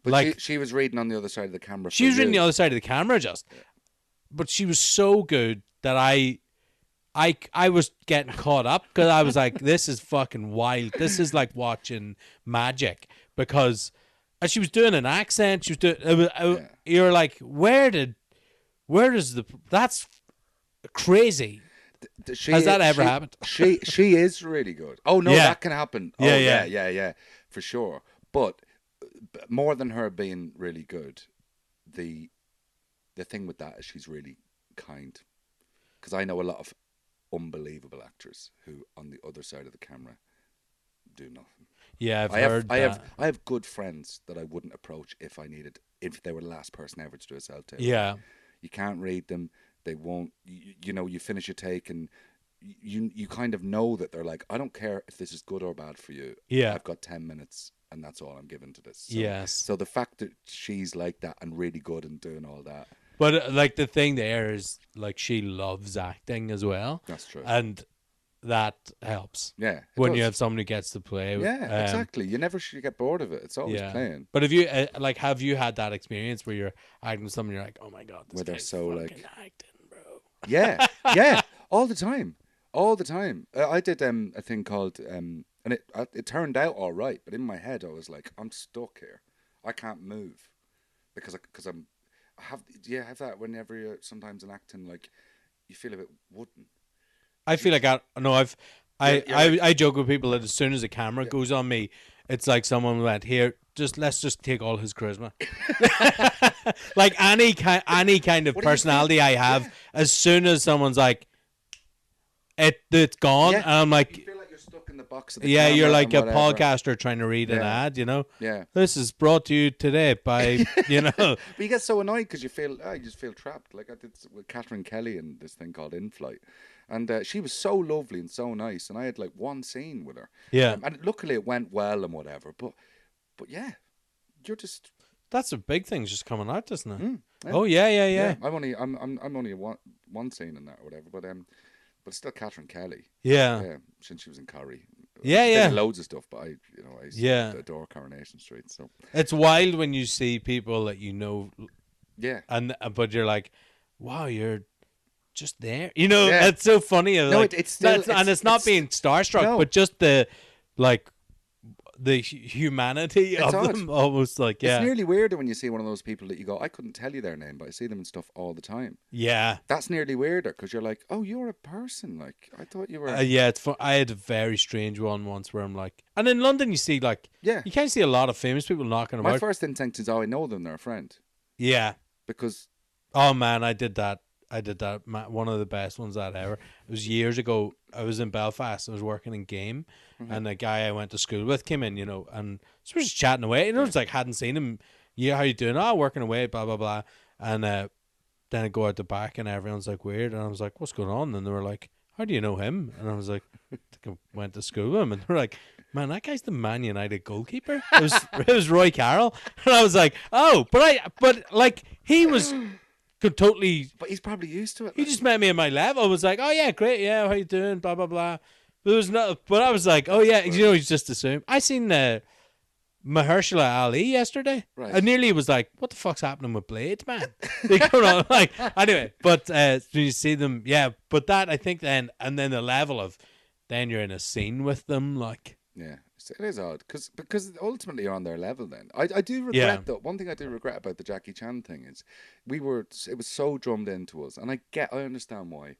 But like she was reading on the other side of the camera. She was reading the other side of the camera but she was so good that I was getting caught up because I was like, this is fucking wild. This is like watching magic because she was doing an accent. She was doing, you're like, that's crazy. Has that ever happened? She is really good. Oh no, that can happen. Oh yeah, for sure. But more than her being really good, the thing with that is she's really kind. Because I know a lot of unbelievable actors who, on the other side of the camera, do nothing. Yeah, I've heard that. I have good friends that I wouldn't approach if they were the last person ever to do a cell tape. Yeah, you can't read them. They won't. You know, you finish a take and you kind of know that they're like, I don't care if this is good or bad for you. Yeah, I've got 10 minutes and that's all I'm giving to this. So, yes. So the fact that she's like that and really good and doing all that. But like the thing there is like she loves acting as well. That's true. And that helps. Yeah. When you have someone who gets to play. Yeah, exactly. You never should get bored of it. It's always playing. But have you had that experience where you're acting with someone, you're like, oh my God, this guy's so like acting, bro. Yeah. All the time. I did a thing called and it turned out all right, but in my head I was like, I'm stuck here. I can't move because I'm. Do you have that whenever you're sometimes in acting, like you feel a bit wooden? I feel like I joke with people that as soon as the camera goes on me, it's like someone went, here, let's just take all his charisma. Like any kind of personality I have, as soon as someone's like, it's gone, and I'm like, you feel like you're stuck in the box of the yeah, you're camera like and a whatever. podcaster trying to read an ad, you know. Yeah. This is brought to you today by, you know. But you get so annoyed because you just feel trapped. Like I did with Catherine Kelly in this thing called In Flight, and she was so lovely and so nice, and I had like one scene with her. Yeah. And luckily it went well and whatever. But yeah, you're just. That's a big thing just coming out, isn't it? Yeah. Oh yeah. I'm only one scene in that or whatever, but it's still Catherine Kelly. Yeah. Yeah, since she was in Curry. Yeah, She yeah. did loads of stuff, but I adore Coronation Street. So It's wild when you see people that you know, yeah, and but you're like, wow, you're just there. You know, Yeah. it's so funny. No, like, it's still- and it's not it's- being starstruck, No. but just the humanity It's of odd. them, almost like it's yeah, nearly weirder when you see one of those people that you go, I couldn't tell you their name, but I see them in stuff all the time. yeah. That's nearly weirder because you're like, oh, you're a person. Like I thought you were. Yeah, it's fun. I had a very strange one once where I'm like, and in London you see like, Yeah. you can't see a lot of famous people knocking My about. first instinct is, oh, I know them. They're a friend Yeah. because Oh man, I did that. One of the best ones I'd ever. It was years ago. I was in Belfast. I was working in game, and a guy I went to school with came in, you know, and so we're just chatting away. You know, it's like hadn't seen him. Yeah, how you doing? Oh, working away. Blah blah blah. And then I go out the back, and everyone's like weird, and I was like, "What's going on?" And they were like, "How do you know him?" And I was like, "I think I went to school with him." And they're like, "Man, that guy's the Man United goalkeeper." It was Roy Carroll, and I was like, "Oh, but like he was." Could totally. But he's probably used to it. He just met me at my level. I was like, "Oh yeah, great, yeah, how you doing?" Blah blah blah. There was no, but I was like, "Oh yeah," you know, he's just assumed. I seen Mahershala Ali yesterday. Right. I nearly was like, "What the fuck's happening with Blades, man?" They come on, like anyway. But when you see them, yeah. But that I think then, and then the level of, then you're in a scene with them, like. Yeah, it is odd because ultimately you're on their level. Then I do regret though. One thing I do regret about the Jackie Chan thing is it was so drummed into us, and I understand why.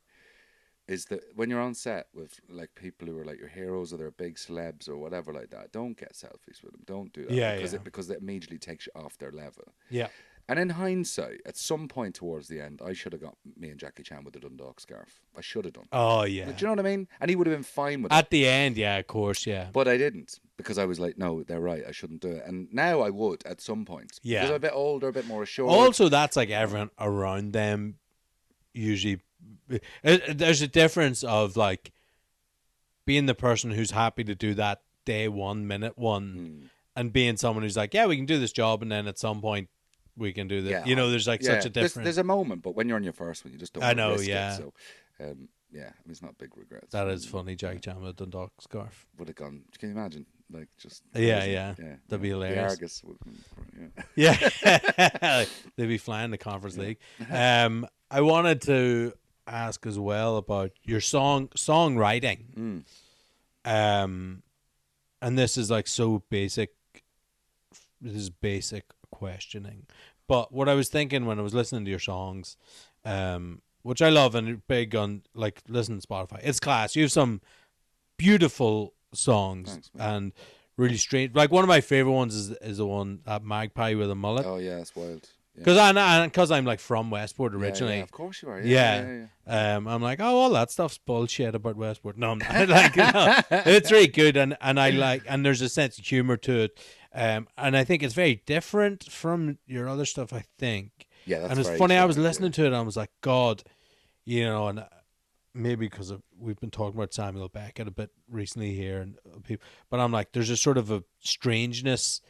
Is that when you're on set with like people who are like your heroes or they're big celebs or whatever like that, don't get selfies with them. Don't do that because it immediately takes you off their level. Yeah. And in hindsight, at some point towards the end, I should have got me and Jackie Chan with the Dundalk scarf. I should have done. Oh yeah. Do you know what I mean? And he would have been fine with it. At the end, yeah, of course, yeah. But I didn't because I was like, no, they're right. I shouldn't do it. And now I would at some point. Yeah. Because I'm a bit older, a bit more assured. Also, that's like everyone around them usually. There's a difference of like being the person who's happy to do that day one, minute one, and being someone who's like, yeah, we can do this job, and then at some point we can do this. Yeah, you know, there's like such a difference. There's a moment, but when you're on your first one, you just don't. I know, risk yeah. It, so, yeah, it's not big regrets. That is funny, Jackie Chan with the Dundalk scarf. Would have gone. Can you imagine? Like just. Yeah. That'd be hilarious. The Argus. Yeah. They'd be flying the Conference League. I wanted to ask as well about your songwriting. And this is like so basic. This is basic questioning. But what I was thinking when I was listening to your songs, which I love and big on, like, listen to Spotify. It's class. You have some beautiful songs. Thanks, man. And really strange. Like, one of my favorite ones is the one at Magpie with a mullet. Oh yeah, it's wild. Because I'm like from Westport originally. Yeah, of course you are. Yeah. I'm like, oh, all that stuff's bullshit about Westport. No, I'm not. Like, no, it's really good, and I like, and there's a sense of humor to it, and I think it's very different from your other stuff. I think. Yeah, that's and it's very funny. I was different, listening to it, and I was like, God, you know, and maybe because we've been talking about Samuel Beckett a bit recently here, and people, but I'm like, there's a sort of a strangeness.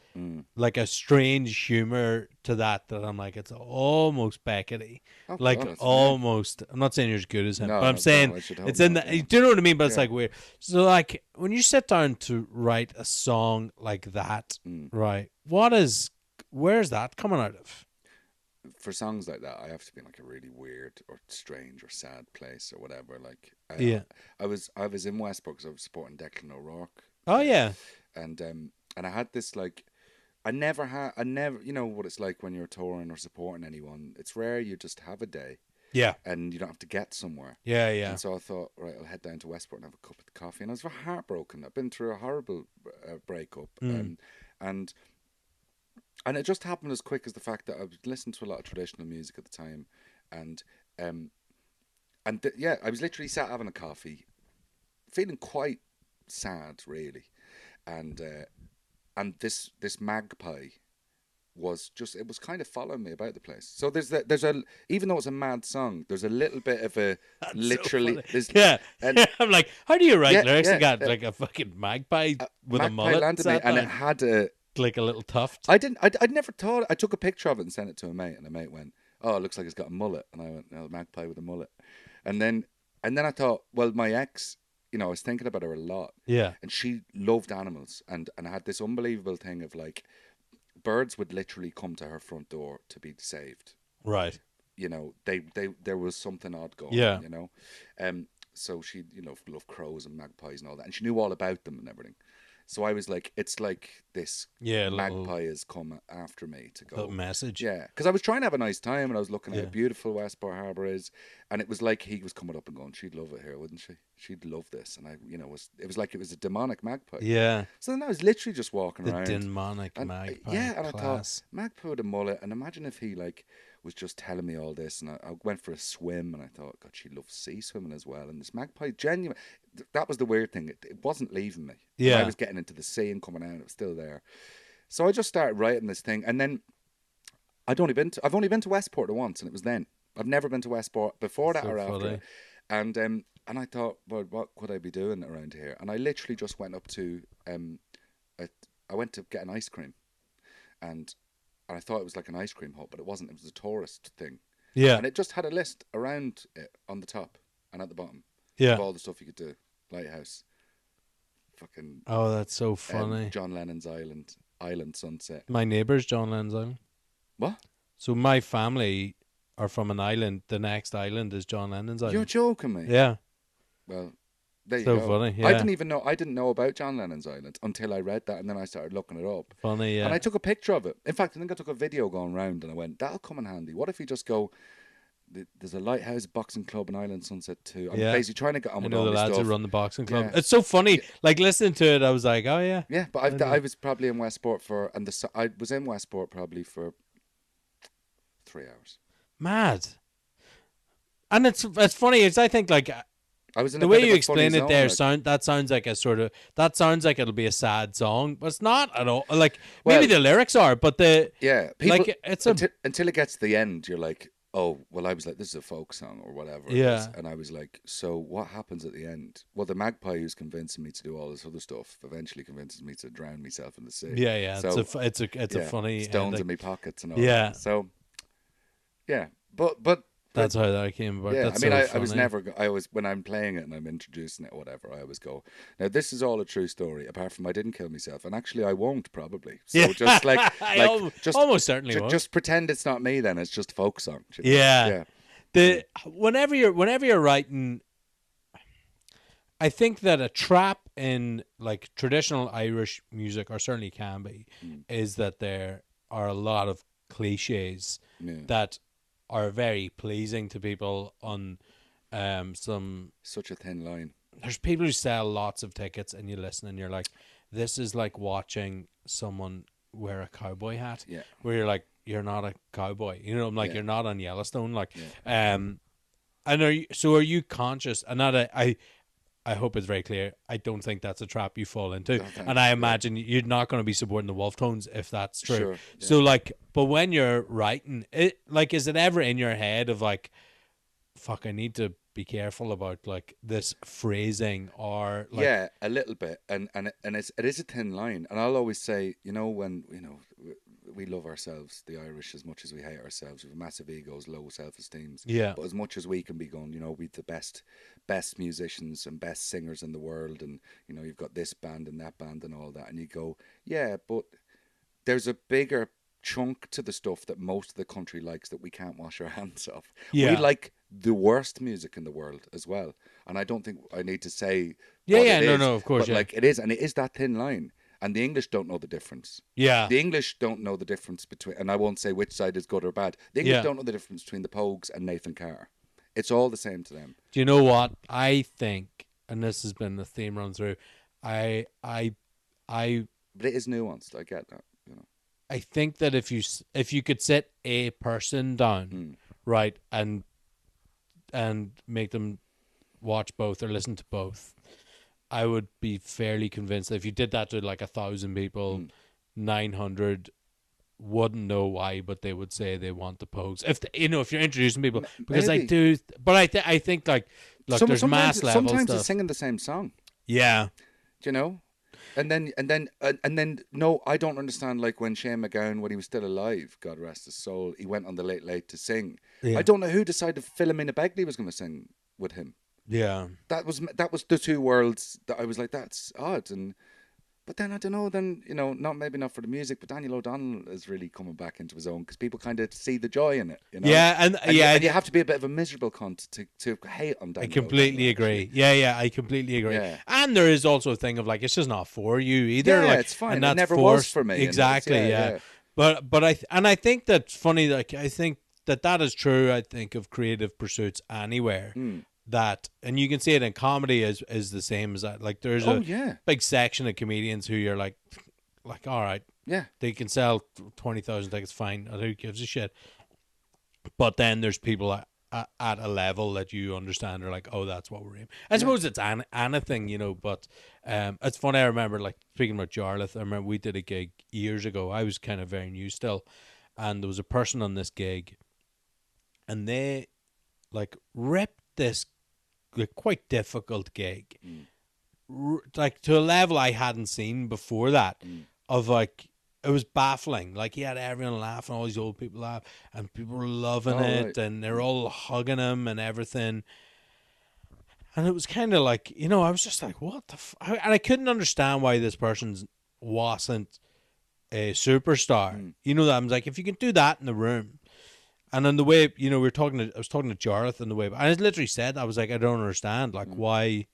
Like a strange humor to that I'm like, it's almost Beckett-y. Oh, like God, almost. I'm not saying you're as good as him, No, but I'm no, saying I should hope it's in not, the. yeah. Do you know what I mean? But it's like weird. So like when you sit down to write a song like that, right? Where's that coming out of? For songs like that, I have to be in like a really weird or strange or sad place or whatever. Like, I was in Westport because I was supporting Declan O'Rourke. Oh yeah, and I had this like, I never, you know what it's like when you're touring or supporting anyone. It's rare you just have a day. Yeah. And you don't have to get somewhere. Yeah, yeah. And so I thought, right, I'll head down to Westport and have a cup of coffee. And I was heartbroken. I've been through a horrible breakup. And and it just happened as quick as the fact that I was listening to a lot of traditional music at the time, and um, yeah, I was literally sat having a coffee, feeling quite sad, really, and this magpie was just, it was kind of following me about the place. So there's a, even though it's a mad song, there's a little bit of a That's literally so funny. there's Yeah. and I'm like, how do you write yeah, lyrics? You yeah, got like a fucking magpie with a magpie mullet landed me, sat and it down, had a, like a little tuft. I'd never thought. I took a picture of it and sent it to a mate, and a mate went, "Oh, it looks like it's got a mullet." And I went, "No, magpie with a mullet." And then I thought, well, my ex, I was thinking about her a lot, Yeah. and she loved animals, and had this unbelievable thing of like, birds would literally come to her front door to be saved. Right. They there was something odd going Yeah. on. So she, loved crows and magpies and all that, and she knew all about them and everything. So I was like, it's like this magpie has come after me to go. Little message. Yeah, because I was trying to have a nice time, and I was looking at Yeah. how beautiful Westport Harbour is, and it was like he was coming up and going, "She'd love it here, wouldn't she? She'd love this." And it was like it was a demonic magpie. Yeah. So then I was literally just walking The around. demonic And, magpie. yeah, and Class. I thought, magpie with a mullet, and imagine if he like was just telling me all this, and I went for a swim, and I thought, God, she loves sea swimming as well. And this magpie, genuine, that was the weird thing. It wasn't leaving me. Yeah. And I was getting into the sea and coming out, it was still there. So I just started writing this thing, and then I've only been to Westport once, and it was then. I've never been to Westport before that So or after. funny. And I thought, well, what could I be doing around here? And I literally just went up to I went to get an ice cream, and I thought it was like an ice cream hut, but it wasn't. It was a tourist thing. Yeah. And it just had a list around it on the top and at the bottom Yeah. of all the stuff you could do. Lighthouse, fucking Oh, that's so funny. John Lennon's Island Sunset. My neighbour's John Lennon's island. What? So my family are from an island. The next island is John Lennon's island. You're joking me? Yeah. Well, there you So go. funny. Yeah. I didn't know about John Lennon's Island until I read that, and then I started looking it up. Funny. Yeah. And I took a picture of it. In fact, I think I took a video going round, and I went, that'll come in handy. What if you just go, there's a lighthouse boxing club in Island Sunset too. I'm Yeah. basically trying to get on I with know all the this lads stuff. who run the boxing club. Yeah. It's so funny. Like listening to it, I was like, oh yeah. Yeah, but I was probably in Westport I was in Westport probably for 3 hours. Mad. And it's funny. It's I think like I was in the a way bit you of a funny explain it zone, there like- sounds like a sort of that sounds like it'll be a sad song, but it's not at all. Like Well, maybe the lyrics are, but the Yeah, people, like it's a until it gets to the end, you're like, oh, well, I was like, this is a folk song or whatever. it Yeah. is. And I was like, so what happens at the end? Well, the magpie who's convincing me to do all this other stuff eventually convinces me to drown myself in the sea. yeah. So, it's a yeah, funny stones ending. in my pockets and all Yeah. that. So, yeah, but That's how that came about. yeah, That's I mean, so I was funny. never. I always, when I'm playing it and I'm introducing it or whatever, I always go, now this is all a true story. Apart from I didn't kill myself, and actually I won't probably. So Yeah. just like, just almost certainly won't. just pretend it's not me. Then it's just a folk song. do you know? Yeah. yeah. Whenever you're writing, I think that a trap in like traditional Irish music, or certainly can be, is that there are a lot of cliches Yeah. that are very pleasing to people on some. Such a thin line. There's people who sell lots of tickets, and you listen, and you're like, this is like watching someone wear a cowboy hat. Yeah. Where you're like, you're not a cowboy. You know, I'm like, Yeah. you're not on Yellowstone. Like, Yeah. and are you conscious? And that I hope it's very clear. I don't think that's a trap you fall into. No, thanks. And I Yeah. imagine you're not going to be supporting the Wolf Tones if that's true. Sure, So like, but when you're writing it, like, is it ever in your head of like, fuck, I need to be careful about like this phrasing or like, Yeah, a little bit, and it is a thin line. And I'll always say, when we love ourselves, the Irish, as much as we hate ourselves. We have massive egos, low self-esteems. Yeah. But as much as we can be going, we're the best musicians and best singers in the world, and you've got this band and that band and all that, and you go, yeah, but there's a bigger chunk to the stuff that most of the country likes that we can't wash our hands of. Yeah. We like the worst music in the world as well, and I don't think I need to say Yeah, what yeah, it no, is, no, of course, but yeah. like it is, and it is that thin line, and the English don't know the difference. yeah, The English don't know the difference between, and I won't say which side is good or bad. The English Yeah. don't know the difference between the Pogues and Nathan Carr. It's all the same to them. Do you know what I think? And this has been the theme run through. I But it is nuanced. I get that. I think that if you could sit a person down, right, and make them watch both or listen to both, I would be fairly convinced that if you did that to like 1,000 people, 900 wouldn't know why, but they would say they want the Pogues. If if you're introducing people, because maybe. I do, but I think like, look, there's mass level sometimes stuff. it's singing the same song. Yeah, Do you know? And then no, I don't understand. Like when Shane MacGowan, when he was still alive, God rest his soul, he went on the Late Late to sing. yeah. I don't know who decided Philomena Begley was going to sing with him. Yeah. That was the two worlds that I was like, that's odd. But then I don't know. Then maybe not for the music, but Daniel O'Donnell is really coming back into his own because people kind of see the joy in it. Yeah, and you have to be a bit of a miserable cunt to hate on Daniel. I completely agree. Yeah, I completely agree. Yeah. And there is also a thing of like, it's just not for you either. Yeah, like, it's fine. And It that's never was forced. for me. Exactly. Yeah. But I think that's funny. Like I think that is true. I think of creative pursuits anywhere. That, and you can see it in comedy is the same as that. Like there's a big section of comedians who you're like all right, yeah, they can sell 20,000 tickets, fine. Who gives a shit? But then there's people at a level that you understand are like, oh, that's what we're aiming. I suppose it's anything, but it's funny. I remember, like, speaking about Jarlath, I remember we did a gig years ago. I was kind of very new still, and there was a person on this gig, and they like ripped this like quite difficult gig, like to a level I hadn't seen before that. Of like, it was baffling. Like, he had everyone laughing, all these old people laugh, and people were loving it, right. And they're all hugging him and everything. And it was kind of like, I was just like, what the and I couldn't understand why this person wasn't a superstar. That I'm like, if you can do that in the room, and in the way, I was talking to Jarlath in the way, and I literally said, I was like, I don't understand, like, why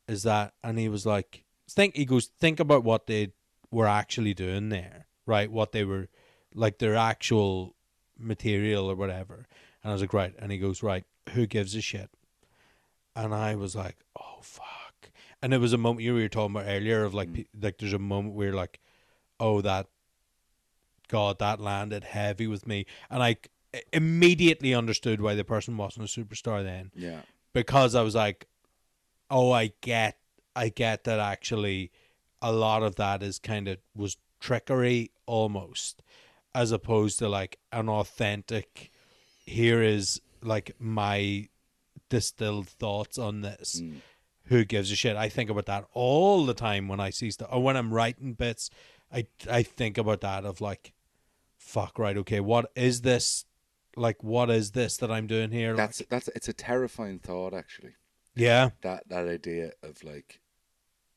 is that? And he was like, think about what they were actually doing there, right? What they were, like, their actual material or whatever. And I was like, right. And he goes, right, who gives a shit? And I was like, oh, fuck. And it was a moment you were talking about earlier of like, like there's a moment where like, oh, that landed heavy with me. And I immediately understood why the person wasn't a superstar then. Yeah. Because I was like, oh, I get that actually a lot of that is was trickery almost, as opposed to like an authentic, here is like my distilled thoughts on this. Who gives a shit? I think about that all the time when I see stuff, or when I'm writing bits. I think about that of like, fuck, right, okay, what is this? Like, what is this that I'm doing here? It's a terrifying thought, actually. Yeah. That idea of like,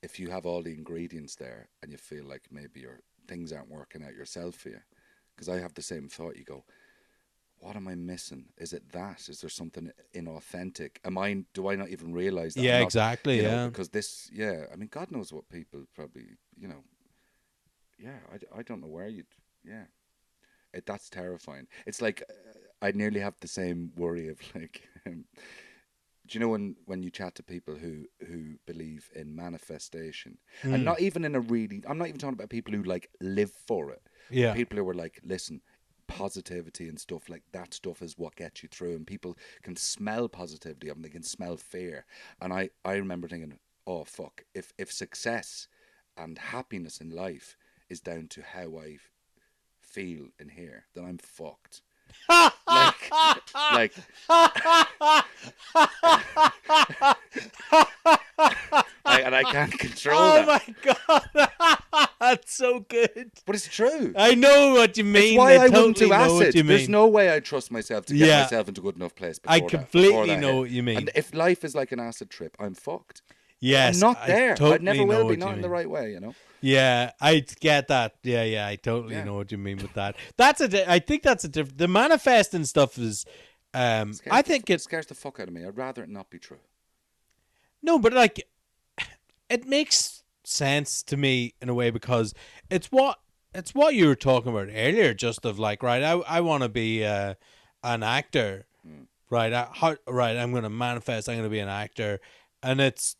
if you have all the ingredients there and you feel like maybe your things aren't working out yourself for you, because I have the same thought. You go, what am I missing? Is it that? Is there something inauthentic? Do I not even realize that? Yeah, exactly. Yeah. Because I mean, God knows what people probably, I don't know where that's terrifying. It's like, I nearly have the same worry of like, do you know when you chat to people who believe in manifestation, and not even in I'm not even talking about people who like live for it. Yeah. People who are like, listen, positivity and stuff like that stuff is what gets you through, and people can smell positivity and they can smell fear. And I remember thinking, oh fuck, if success and happiness in life is down to how I feel in here, then I'm fucked. like and I can't control that. Oh my god, that's so good. But it's true. I know what you mean. It's why I totally wouldn't do acid. There's mean. no way I trust myself to get myself into a good enough place. I completely know what you mean. And if life is like an acid trip, I'm fucked. Yes, I'm not there. Totally I never will be. Not in mean. the right way, Yeah, I get that. Yeah, I totally know what you mean with that. I think that's a different. The manifesting stuff is, I think it scares the fuck out of me. I'd rather it not be true. No, but like, it makes sense to me in a way, because it's what you were talking about earlier. Just of like, right, I want to be an actor, right? I'm going to manifest. I'm going to be an actor, and it's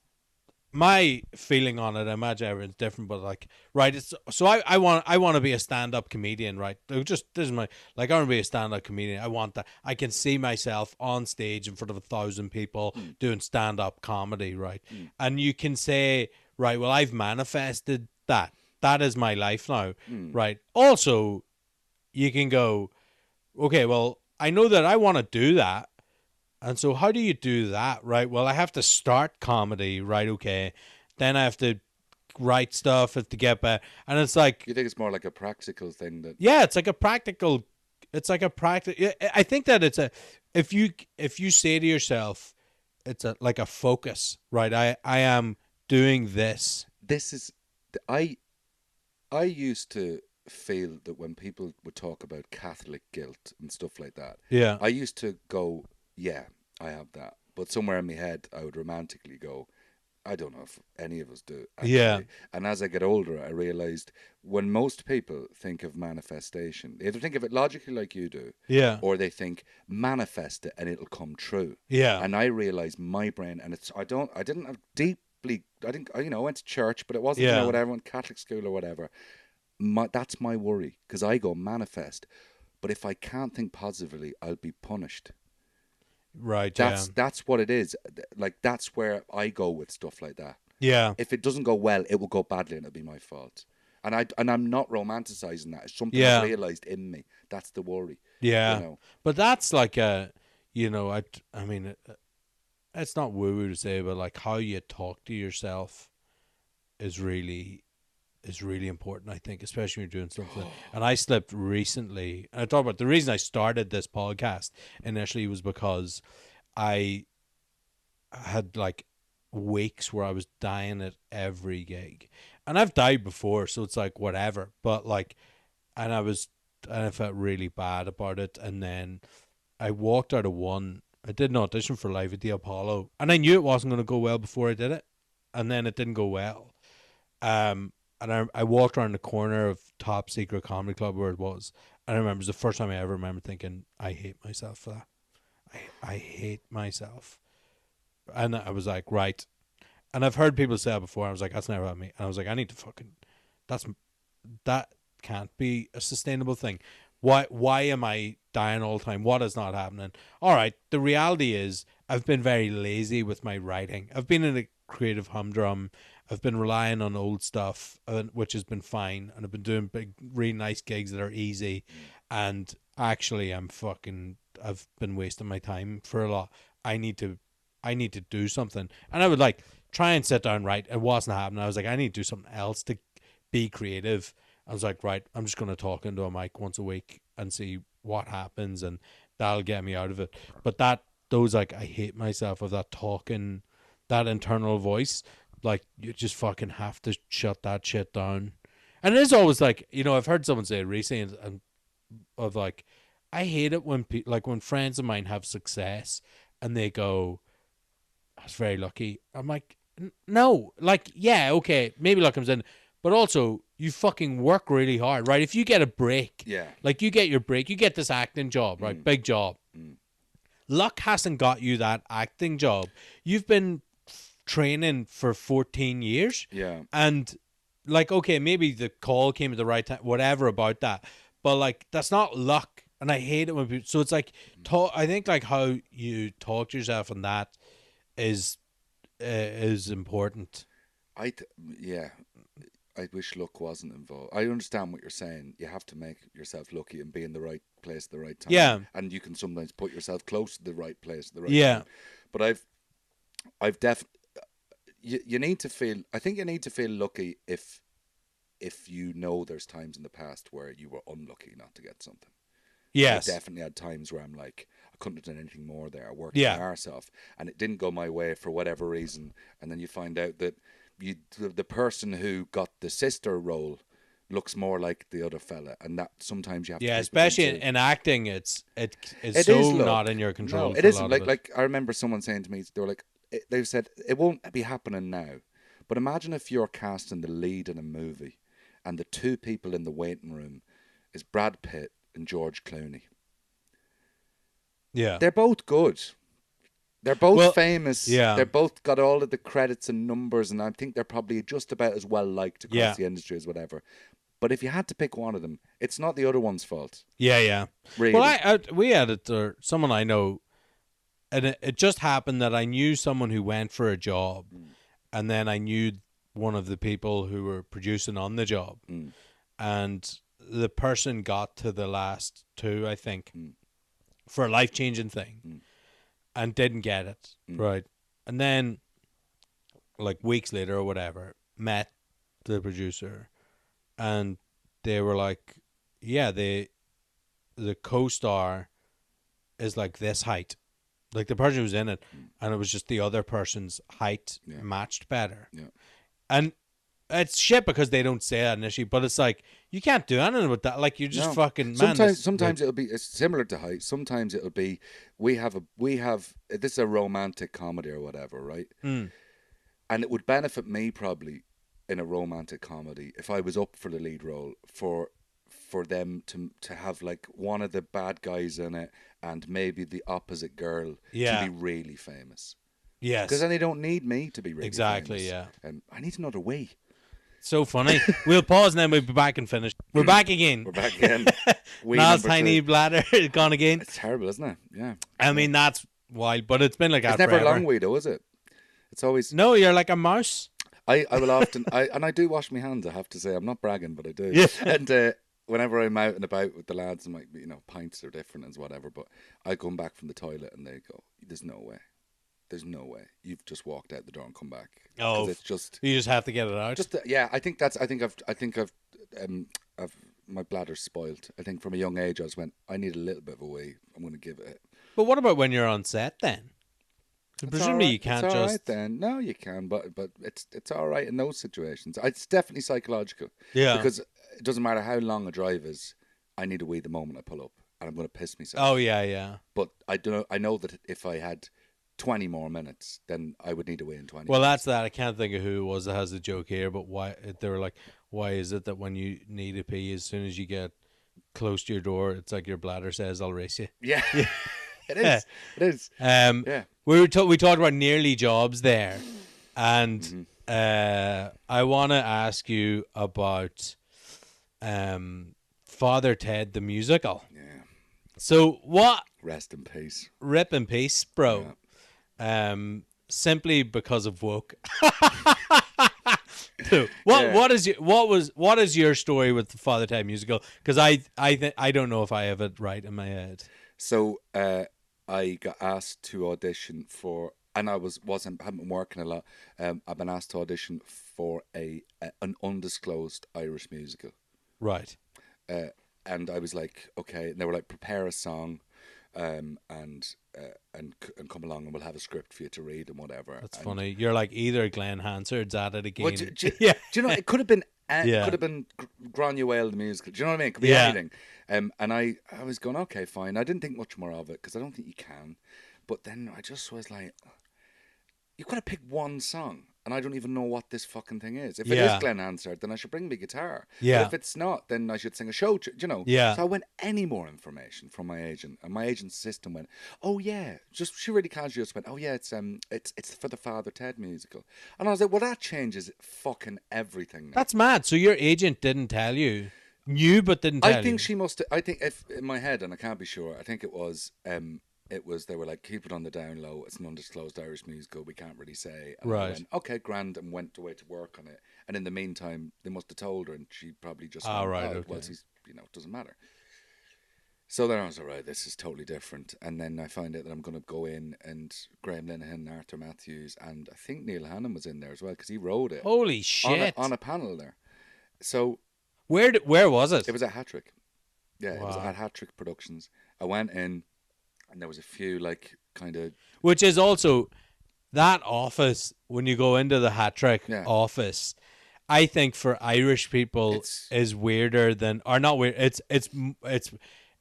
my feeling on it, I imagine everyone's different, but like, right, it's so I want to be a stand up comedian, right? Just this is my like I want to be a stand up comedian. I want that. I can see myself on stage in front of 1,000 people Mm. doing stand up comedy, right? Mm. And you can say, right, well, I've manifested that. That is my life now, Mm. right? Also, you can go, okay, well, I know that I want to do that. And so, how do you do that, right? Well, I have to start comedy, right? Okay. Then I have to write stuff, have to get better. And it's like, You think it's more like a practical thing that. yeah, it's like a practical, I think that it's a, if you say to yourself, it's a, like a focus, right? I am doing this. This is. I used to feel that when people would talk about Catholic guilt and stuff like that, Yeah. I used to go, yeah, I have that. But somewhere in my head, I would romantically go, I don't know if any of us do, Yeah. actually. And as I get older, I realized when most people think of manifestation, they either think of it logically like you do, Yeah. or they think manifest it and it'll come true. Yeah. And I realized my brain, and I didn't have deeply, I went to church, but it wasn't, Yeah. whatever, went Catholic school or whatever. That's my worry, because I go manifest. But if I can't think positively, I'll be punished. Right. Yeah. That's what it is. Like, that's where I go with stuff like that. Yeah. If it doesn't go well, it will go badly, and it'll be my fault. And I'm not romanticizing that. It's something I've Yeah. realized in me. That's the worry. Yeah. You know. But that's like a, I mean, it's not woo woo to say, but like how you talk to yourself is really important, I think, especially when you're doing something. And I slipped recently. And I talked about the reason I started this podcast initially was because I had like weeks where I was dying at every gig. And I've died before, so it's like whatever. But like, and I felt really bad about it. And then I walked out of one. I did an audition for Live at the Apollo, and I knew it wasn't going to go well before I did it. And then it didn't go well. And I walked around the corner of Top Secret Comedy Club where it was, and I remember it was the first time I ever remember thinking, I hate myself for that. I hate myself. And I was like, right. And I've heard people say that before. I was like, that's never about me. And I was like, I need to fucking, that can't be a sustainable thing. Why am I dying all the time? What is not happening? All right. The reality is I've been very lazy with my writing. I've been in a creative humdrum. I've been relying on old stuff, which has been fine, and I've been doing big, really nice gigs that are easy. And actually, I've been wasting my time for a lot. I need to do something, and I would like try and sit down. Right, it wasn't happening. I was like, I need to do something else to be creative. I was like, right, I'm just going to talk into a mic once a week and see what happens, and that'll get me out of it. But those like, I hate myself of that talking, that internal voice. Like, you just fucking have to shut that shit down. And it is always like, I've heard someone say it recently, and of like, I hate it when like when friends of mine have success and they go, I was very lucky. I'm like, no, like, yeah, okay, maybe luck comes in, but also you fucking work really hard, right? If you get a break, Yeah. like you get your break, you get this acting job, right? Big job. Luck hasn't got you that acting job. You've been training for 14 years. Yeah. And like, okay, maybe the call came at the right time, whatever about that. But like, that's not luck. And I hate it when people, so it's like, I think like how you talk to yourself and that is important. Yeah. I wish luck wasn't involved. I understand what you're saying. You have to make yourself lucky and be in the right place at the right time. Yeah. And you can sometimes put yourself close to the right place at the right Yeah. time. But I've definitely, you need to feel, I think you need to feel lucky if you know there's times in the past where you were unlucky not to get something. Yes. I definitely had times where I'm like, I couldn't have done anything more there. I worked Yeah. my arse off and it didn't go my way for whatever reason. And then you find out that the person who got the sister role looks more like the other fella, and that sometimes you have to take especially it into, in acting, it it so is luck. not in your control. No, it isn't. Like I remember someone saying to me, they were like, they've said it won't be happening now, but imagine if you're casting the lead in a movie, and the two people in the waiting room is Brad Pitt and George Clooney. Yeah. They're both good. They're both Well, famous. yeah. They're both got all of the credits and numbers, and I think they're probably just about as well liked across Yeah. the industry as whatever. But if you had to pick one of them, it's not the other one's fault. Yeah. Really. Well, we had it, or someone I know, and it just happened that I knew someone who went for a job, and then I knew one of the people who were producing on the job, and the person got to the last two, I think, for a life-changing thing, and didn't get it, right? And then, like weeks later or whatever, met the producer, and they were like, yeah, the co-star is like this height. Like the person who was in it, and it was just the other person's height matched better. Yeah. And it's shit because they don't say that initially, but it's like, you can't do anything with that. Like, you just fucking, man. Sometimes it'll be it's similar to height. Sometimes it'll be, we have this is a romantic comedy or whatever, right? And it would benefit me probably in a romantic comedy if I was up for the lead role for them to have like one of the bad guys in it and maybe the opposite girl to be really famous. Yes. Because then they don't need me to be really exactly, famous. yeah. And I need another way. So funny. We'll pause and then we'll be back and finish. We're back again. We're back again. Niall's tiny bladder is gone again. It's terrible, isn't it? Yeah. I mean, that's wild, but it's been like that It's never forever. a long way though, is it? It's always... No, you're like a mouse. I will often... I do wash my hands, I have to say. I'm not bragging, but I do. Yeah. And whenever I'm out and about with the lads, and pints are different and whatever, but I come back from the toilet and they go, there's no way. There's no way. You've just walked out the door and come back. Oh, it's just... You just have to get it out. Just I think I've my bladder's spoiled. I think from a young age I just went, I need a little bit of a wee. I'm going to give it. But what about when you're on set then? Presumably you can't it's just... all right then. No, you can, but it's all right in those situations. It's definitely psychological. Yeah. Because it doesn't matter how long a drive is, I need a wee the moment I pull up, and I'm going to piss myself. Oh yeah. But I know that if I had 20 more minutes, then I would need a wee in 20 Well, minutes. that's that. I can't think of who it was that has the joke here, but why they were like, why is it that when you need a pee, as soon as you get close to your door, it's like your bladder says, "I'll race you." Yeah. It is. It is. Yeah. We talked about nearly jobs there, and I want to ask you about Father Ted the musical. Yeah. So what? Rest in peace. Rip in peace, bro. Yeah. Simply because of woke. So, what is your story with the Father Ted musical? Because I don't know if I have it right in my head. So I got asked to audition for, and I haven't been working a lot. I've been asked to audition for an undisclosed Irish musical. Right. And I was like, okay. And they were like, prepare a song, and come along, and we'll have a script for you to read and whatever. That's funny. You're like either Glenn Hansard's at it again. Well, do yeah. you know? It could have been. Yeah. Could have been Granuaile the musical. Do you know what I mean? It could be anything. And I was going, okay, fine. I didn't think much more of it because I don't think you can. But then I just was like, you've got to pick one song. And I don't even know what this fucking thing is. If it is Glenn Hansard, then I should bring my guitar. Yeah. But if it's not, then I should sing a show. You know. Yeah. So I went any more information from my agent, and my agent's assistant went, "Oh yeah," she really casually just went, "Oh yeah, it's for the Father Ted musical." And I was like, "Well, that changes fucking everything now." That's mad. So your agent didn't tell you, knew but didn't tell you. I think she must. I think if in my head, and I can't be sure. I think it was. They were like, keep it on the down low. It's an undisclosed Irish musical. We can't really say. And right. I went, okay, grand, and went away to work on it. And in the meantime, they must have told her, and she probably just went, right, okay. well, it doesn't matter. So then I was all right. This is totally different. And then I find out that I'm going to go in, and Graham Linehan, Arthur Matthews, and I think Neil Hannon was in there as well because he wrote it. Holy shit! On a panel there. So where was it? It was at Hattrick. Yeah, wow. It was at Hattrick Productions. I went in. And there was a few kind of... Which is also, that office, when you go into the Hattrick office, I think for Irish people is weirder than... Or not weird, it's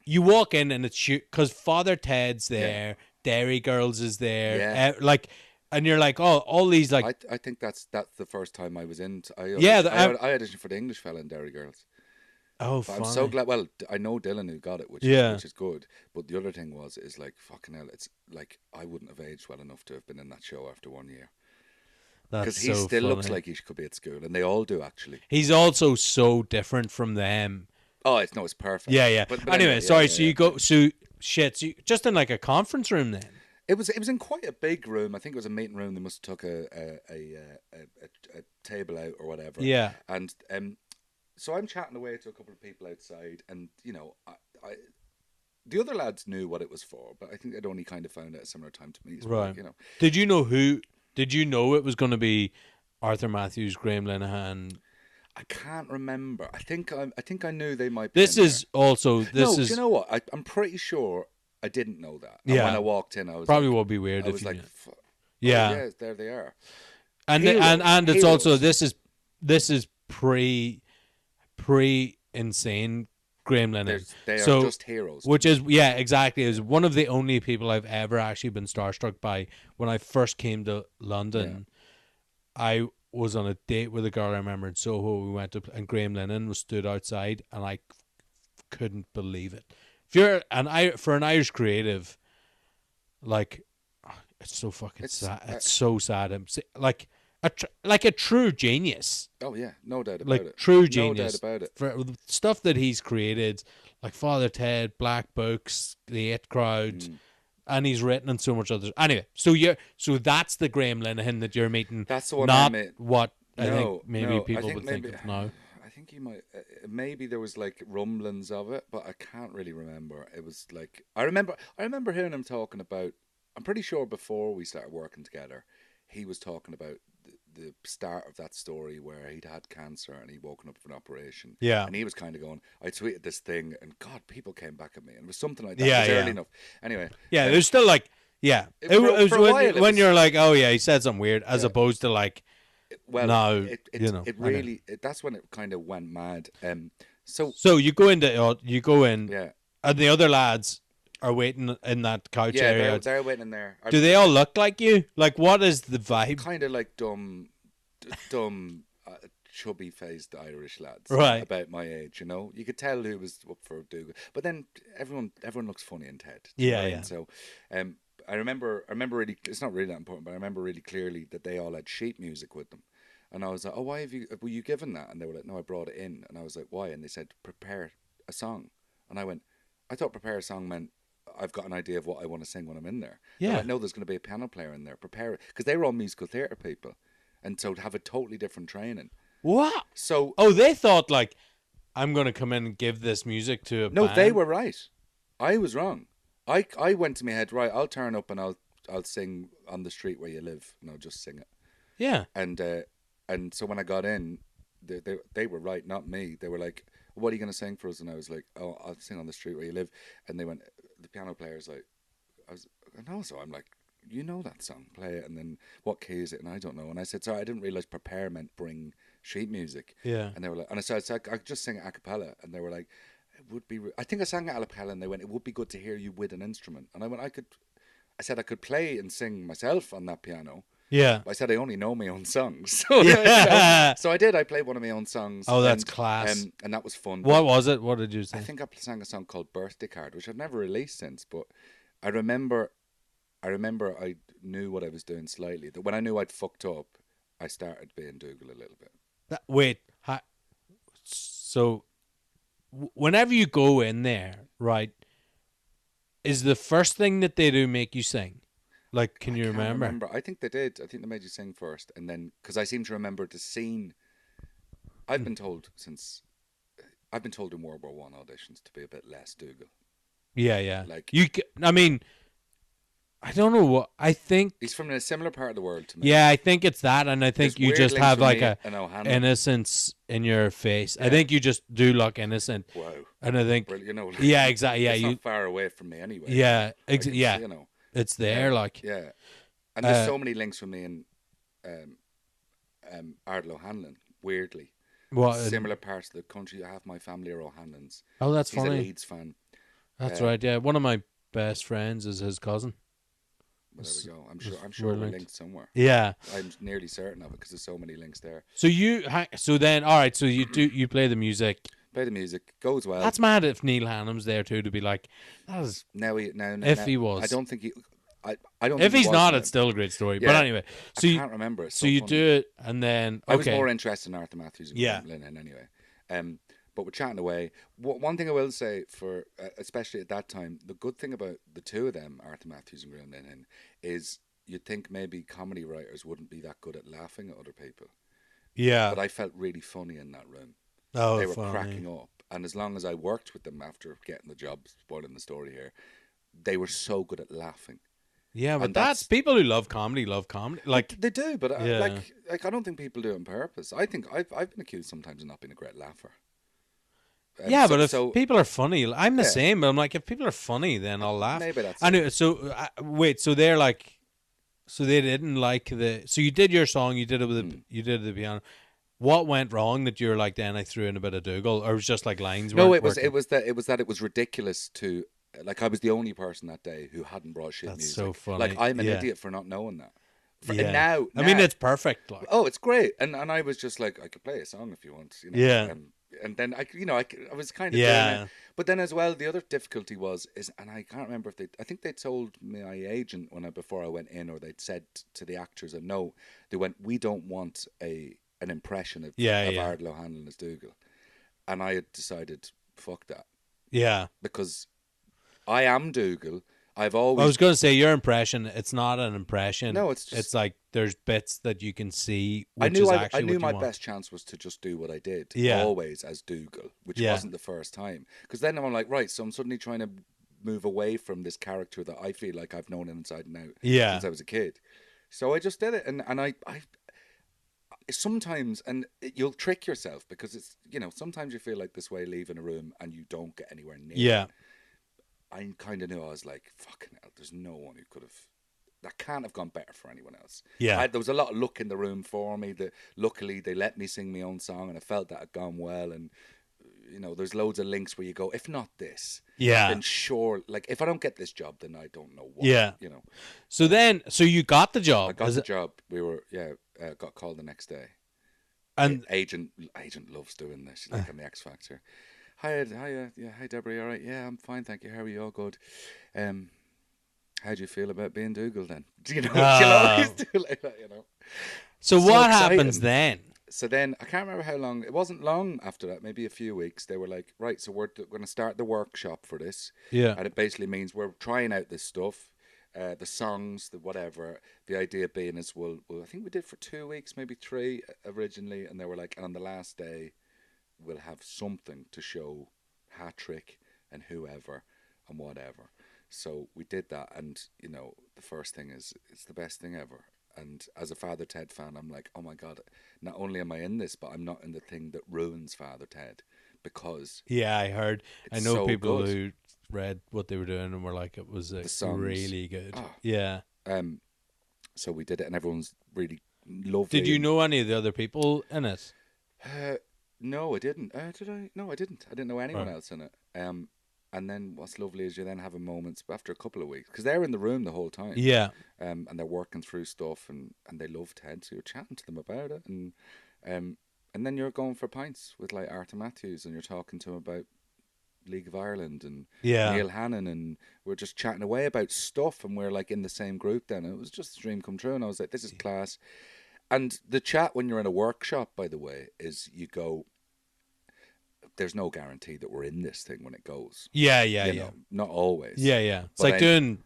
you walk in and it's... Because Father Ted's there, Dairy Girls is there, and you're like, oh, all these like... I think that's the first time I was in. I auditioned for the English fella in Dairy Girls. Oh, But funny. I'm so glad. Well, I know Dylan who got it, which Yeah. is good. But the other thing is like fucking hell. It's like I wouldn't have aged well enough to have been in that show after 1 year. That's Because he so still funny. looks like he could be at school, and they all do actually. He's also so different from them. Oh, it's perfect. Yeah, yeah. But Anyway, sorry. So you go. So shit. So you, just in like a conference room then. It was in quite a big room. I think it was a meeting room. They must have took a table out or whatever. Yeah. And so I'm chatting away to a couple of people outside, and I the other lads knew what it was for, but I think they'd only kind of found out at a similar time to me. So, Right. Did you know who? Did you know it was going to be Arthur Matthews, Graham Linehan? I can't remember. I think I knew they might be. This is there. Also this No, is. Do you know what? I'm pretty sure I didn't know that. And Yeah. when I walked in, I was probably like, would be weird. I if was you like, knew. oh, Yeah. yeah, there they are. And it's also this is pre insane Graham Linehan. They are just heroes. Which is exactly. Is one of the only people I've ever actually been starstruck by. When I first came to London, I was on a date with a girl I remember in Soho. We went to, and Graham Linehan was stood outside, and I couldn't believe it. If you're for an Irish creative, like, it's so fucking sad. It's so sad. Like a true genius. Oh yeah, no doubt about like it. True genius. No doubt about it. For stuff that he's created, like Father Ted, Black Books, The It Crowd, and he's written in so much others. Anyway, so that's the Graham Linehan that you're meeting. That's the one. Not I met. what I think No, maybe people I think would maybe, think of now. I think you might. Maybe there was like rumblings of it, but I can't really remember. It was like I remember hearing him talking about. I'm pretty sure before we started working together, he was talking about the start of that story where he'd had cancer and he'd woken up for an operation. Yeah. And he was kind of going, I tweeted this thing and God, people came back at me. And it was something like that. Yeah, it was early enough. Anyway. Yeah, it was still like, it was when you're like, oh yeah, he said something weird, as opposed to like, well, no, it really, that's when it kind of went mad. So you go in, yeah. and the other lads are waiting in that couch area. Yeah, they're waiting there. Do they all look like you? Like, what is the vibe? Kind of like dumb, chubby-faced Irish lads, right? About my age, You could tell who was up for Dougal, but then everyone looks funny in Ted. Yeah, right? yeah. So, I remember really. It's not really that important, but I remember really clearly that they all had sheet music with them, and I was like, "Oh, why were you given that?" And they were like, "No, I brought it in." And I was like, "Why?" And they said, "Prepare a song." And I went, "I thought prepare a song meant." I've got an idea of what I want to sing when I'm in there. Yeah. I know there's going to be a piano player in there. Prepare it. Because they were all musical theatre people. And so to have a totally different training. What? So. Oh, they thought like, I'm going to come in and give this music to a band. They were right. I was wrong. I went to my head, right, I'll turn up and I'll sing On the Street Where You Live. And I'll just sing it. Yeah. And so when I got in, they were right, not me. They were like, what are you going to sing for us? And I was like, oh, I'll sing On the Street Where You Live. And they went, the piano player's like, no, so I'm like, you know that song, play it. And then what key is it? And I don't know. And I said, sorry, I didn't realize prepare meant bring sheet music. Yeah. And they were like, and I said, I could just sing it a cappella. And they were like, it would be, I think I sang it a cappella, and they went, it would be good to hear you with an instrument. And I went, I said I could play and sing myself on that piano. Yeah. But I said I only know my own songs. So, so I did. I played one of my own songs. Oh, that's class. And that was fun. What was it? What did you sing? I think I sang a song called Birthday Card, which I've never released since. But I remember I knew what I was doing slightly. That when I knew I'd fucked up, I started being Dougal a little bit. Wait. So whenever you go in there, right, is the first thing that they do make you sing? Like, can you remember? I think they did. I think they made you sing first, and then because I seem to remember the scene. I've been told in World War One auditions to be a bit less Dougal. Yeah, yeah. Like I mean, I don't know what I think. He's from a similar part of the world to me. Yeah, I think it's that, and I think There's you just have like a innocence in your face. Yeah. I think you just do look innocent. Wow. And I think, well, yeah, exactly. Yeah, it's not far away from me anyway. Yeah, yeah. It's there, like. Yeah, and there's so many links with me and Ardal O'Hanlon. Weirdly, similar parts of the country. Half my family are O'Hanlons. Oh, that's He's funny. a Leeds fan. That's right. Yeah, one of my best friends is his cousin. Well, there we go. I'm sure we're linked somewhere. Yeah, I'm nearly certain of it because there's so many links there. So then, all right. So you play the music. play the music, goes well. That's mad if Neil Hannum's there too to be like, that was. Now If he was. I don't think he. I don't. If think he's he not, was it's still a great story. Yeah. But anyway, so I you can't remember. It's so so you funny. do it, and then I was okay. more interested in Arthur Matthews and Yeah. Graham Linehan anyway. But we're chatting away. One thing I will say for especially at that time, the good thing about the two of them, Arthur Matthews and Graham Linehan, is you'd think maybe comedy writers wouldn't be that good at laughing at other people. Yeah. But I felt really funny in that room. Oh, They were funny. cracking up. And as long as I worked with them after getting the job, spoiling the story here, they were so good at laughing. Yeah, but And that's people who love comedy love comedy. Like, They do, but Yeah. like I don't think people do it on purpose. I think I've been accused sometimes of not being a great laugher. yeah, so- but if so people are funny, I'm the Yeah. same. But I'm like, if people are funny, then I'll laugh. maybe that's I it. know. So wait, so they're like, so they didn't like the. So you did your song, you did it with you did the piano. What went wrong that you're like? Then I threw in a bit of Dougal, or it was just like lines. No, weren't it was working? that it was ridiculous to like I was the only person that day who hadn't brought shit That's music. so funny. Like I'm an Yeah. idiot for not knowing that. Yeah. And now, I mean, it's perfect. Like, oh, it's great. And I was just like, I could play a song if you want. You know? Yeah. And then I was kind of Yeah. doing it. But then as well, the other difficulty is, and I can't remember if I think they told my agent before I went in, or they'd said to the actors, and no, they went, we don't want an impression of Ardal O'Hanlon as Dougal. And I had decided, fuck that. yeah. Because I am Dougal. I've I always was going to say your impression. It's not an impression. No, it's just- like there's bits that you can see. I Which knew is I actually knew what you my want. best chance was to just do what I did, Yeah. always as Dougal, which Yeah. wasn't the first time. Because then I'm like, right, so I'm suddenly trying to move away from this character that I feel like I've known inside and out Yeah. since I was a kid. So I just did it, and I sometimes, and you'll trick yourself because it's sometimes you feel like this way leaving a room and you don't get anywhere near. Yeah. it. I kind of knew I was like, fucking hell, there's no one who could have. That can't have gone better for anyone else. Yeah. There was a lot of luck in the room for me. Luckily, they let me sing my own song, and I felt that had gone well. And there's loads of links where you go, if not this, Yeah. then sure. Like if I don't get this job, then I don't know what. Yeah. So you got the job. I got the job. We were got called the next day. And agent loves doing this. She's like on the X Factor. Hi, Deborah. You all right? Yeah, I'm fine, thank you. How are you? All good. How do you feel about being Dougal then? She'll always do like that, So So what exciting. happens then? So then I can't remember how long. It wasn't long after that. Maybe a few weeks. They were like, right, so we're going to start the workshop for this. Yeah. And it basically means we're trying out this stuff, the songs, the whatever. The idea being is we'll I think we did for 2 weeks, maybe 3 originally, and they were like, and on the last day, we'll have something to show Hat Trick and whoever and whatever. So we did that, and the first thing is it's the best thing ever. And as a Father Ted fan, I'm like, oh my God, not only am I in this, but I'm not in the thing that ruins Father Ted, because Yeah, I heard. I it's know so people good. who read what they were doing and were like, it was songs. really good. Oh. Yeah. So we did it, and everyone's really lovely. Did you know any of the other people in it? No, I didn't. Did I? No, I didn't. I didn't know anyone Right. else in it. And then what's lovely is you then have moments after a couple of weeks, because they're in the room the whole time. Yeah. And they're working through stuff, and they love Ted, so you're chatting to them about it, and then you're going for pints with like Arthur Matthews, and you're talking to him about League of Ireland and Yeah. Neil Hannon, and we're just chatting away about stuff, and we're like in the same group then. And it was just a dream come true, and I was like, this is class. And the chat when you're in a workshop, by the way, is you go, there's no guarantee that we're in this thing when it goes. Yeah. You know, not always. Yeah. It's But like doing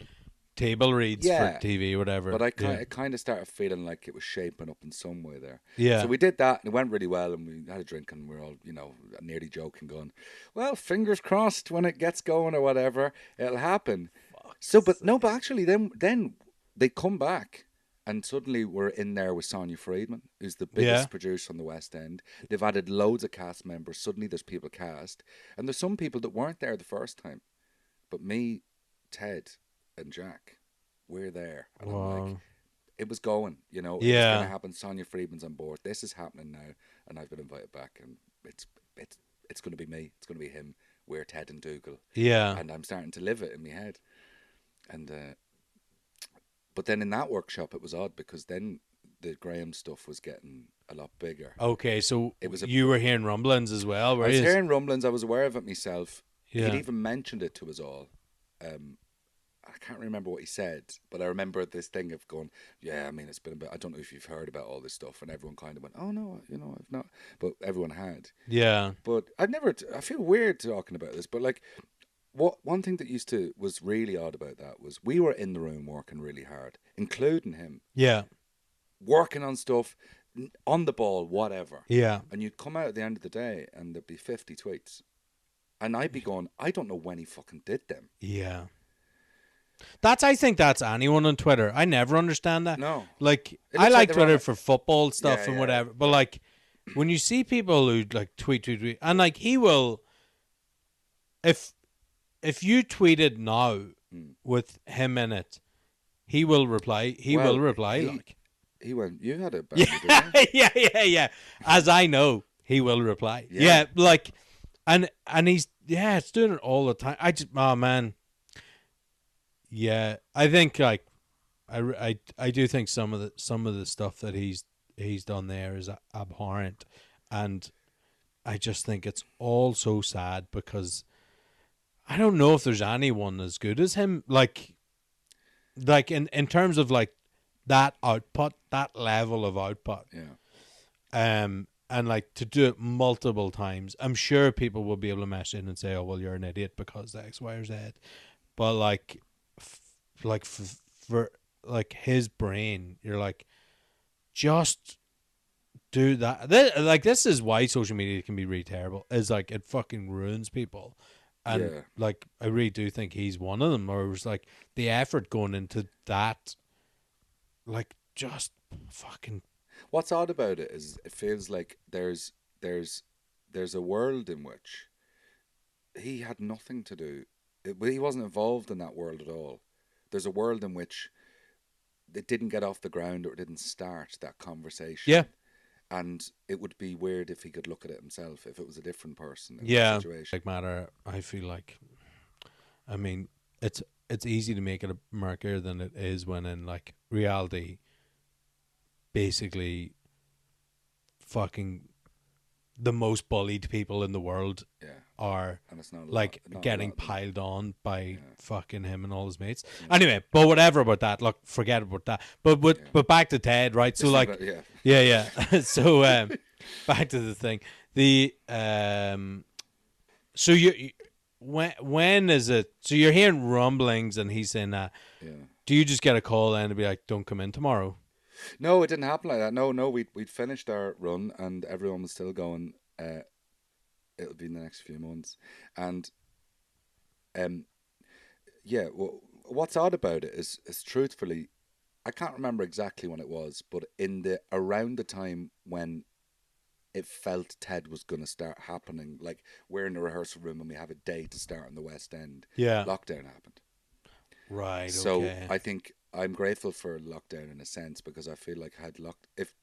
table reads Yeah. for TV or whatever. But I Yeah. kind of started feeling like it was shaping up in some way there. Yeah. So we did that, and it went really well, and we had a drink, and we were all, nearly joking, going, well, fingers crossed when it gets going or whatever, it'll happen. But actually, then they come back, and suddenly we're in there with Sonia Friedman, who's the biggest Yeah. producer on the West End. They've added loads of cast members. Suddenly there's people cast, and there's some people that weren't there the first time. But me, Ted, and Jack, we're there. And I'm like, Wow. it was going, it was Yeah. going to happen. Sonia Friedman's on board. This is happening now, and I've been invited back, and it's going to be me. It's going to be him. We're Ted and Dougal, Yeah. and I'm starting to live it in my head. And but then in that workshop, it was odd because then the Graham stuff was getting a lot bigger. Okay, so It was you were hearing rumblings as well, were I was you? hearing rumblings. I was aware of it myself. Yeah. He'd even mentioned it to us all. I can't remember what he said, but I remember this thing of going, yeah, I mean, it's been a bit, I don't know if you've heard about all this stuff. And everyone kind of went, oh, no, I've not. But everyone had. Yeah. But I feel weird talking about this, but like, one thing that was really odd about that was we were in the room working really hard, including him, Yeah. working on stuff, on the ball, whatever. Yeah. And you'd come out at the end of the day and there'd be 50 tweets. And I'd be going, I don't know when he fucking did them. Yeah. I think that's anyone on Twitter. I never understand that. No. Like, It I looks like like Twitter they're on for football stuff Yeah, and yeah, whatever. But, like, when you see people who, like, tweet, and, like, he will, if you tweeted now with him in it, he will reply. He will reply, like. He went, you had it bad, Yeah, didn't you? yeah. As I know, he will reply. Yeah, like, and he's, it's doing it all the time. Oh, man. Yeah, I think, like, I do think some of the stuff that he's done there is abhorrent, and I just think it's all so sad because I don't know if there's anyone as good as him. Like in terms of like that output, that level of output. Yeah. And like to do it multiple times. I'm sure people will be able to mess in and say, "Oh, well, you're an idiot because X, Y, or Z," but like, for like his brain, you're like, just do that. This is why social media can be really terrible. Is like it fucking ruins people, and like I really do think he's one of them. Or it was like the effort going into that, like just fucking. What's odd about it is it feels like there's a world in which he had nothing to do. He wasn't involved in that world at all. There's a world in which it didn't get off the ground or it didn't start that conversation. Yeah. And it would be weird if he could look at it himself, if it was a different person in that situation. Like matter, I feel like, I mean, it's easy to make it a murkier than it is when in like reality, basically, fucking the most bullied people in the world are and it's not like not getting lot, piled on by fucking him and all his mates. Anyway, but whatever about that. Look, forget about that. But back to Ted, right? So like, yeah. So back to the thing. The so you when is it? So you're hearing rumblings, and he's saying that. Do you just get a call then to be like, "Don't come in tomorrow"? No, it didn't happen like that. No, we'd finished our run and everyone was still going. It'll be in the next few months, and what's odd about it is truthfully, I can't remember exactly when it was, but around the time when it felt Ted was going to start happening, like we're in the rehearsal room and we have a day to start in the West End. Yeah, lockdown happened. Right. So okay. I think I'm grateful for lockdown in a sense because I feel like if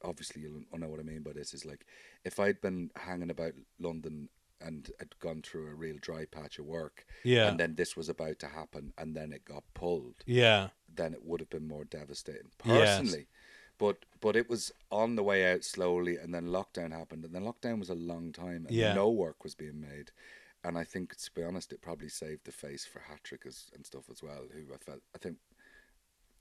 obviously you'll know what I mean by this is like if I'd been hanging about London and had gone through a real dry patch of work, and then this was about to happen and then it got pulled, then it would have been more devastating personally. Yes. But it was on the way out slowly, and then lockdown happened, and then lockdown was a long time, and no work was being made. And I think, to be honest, it probably saved the face for Hattrick and stuff as well.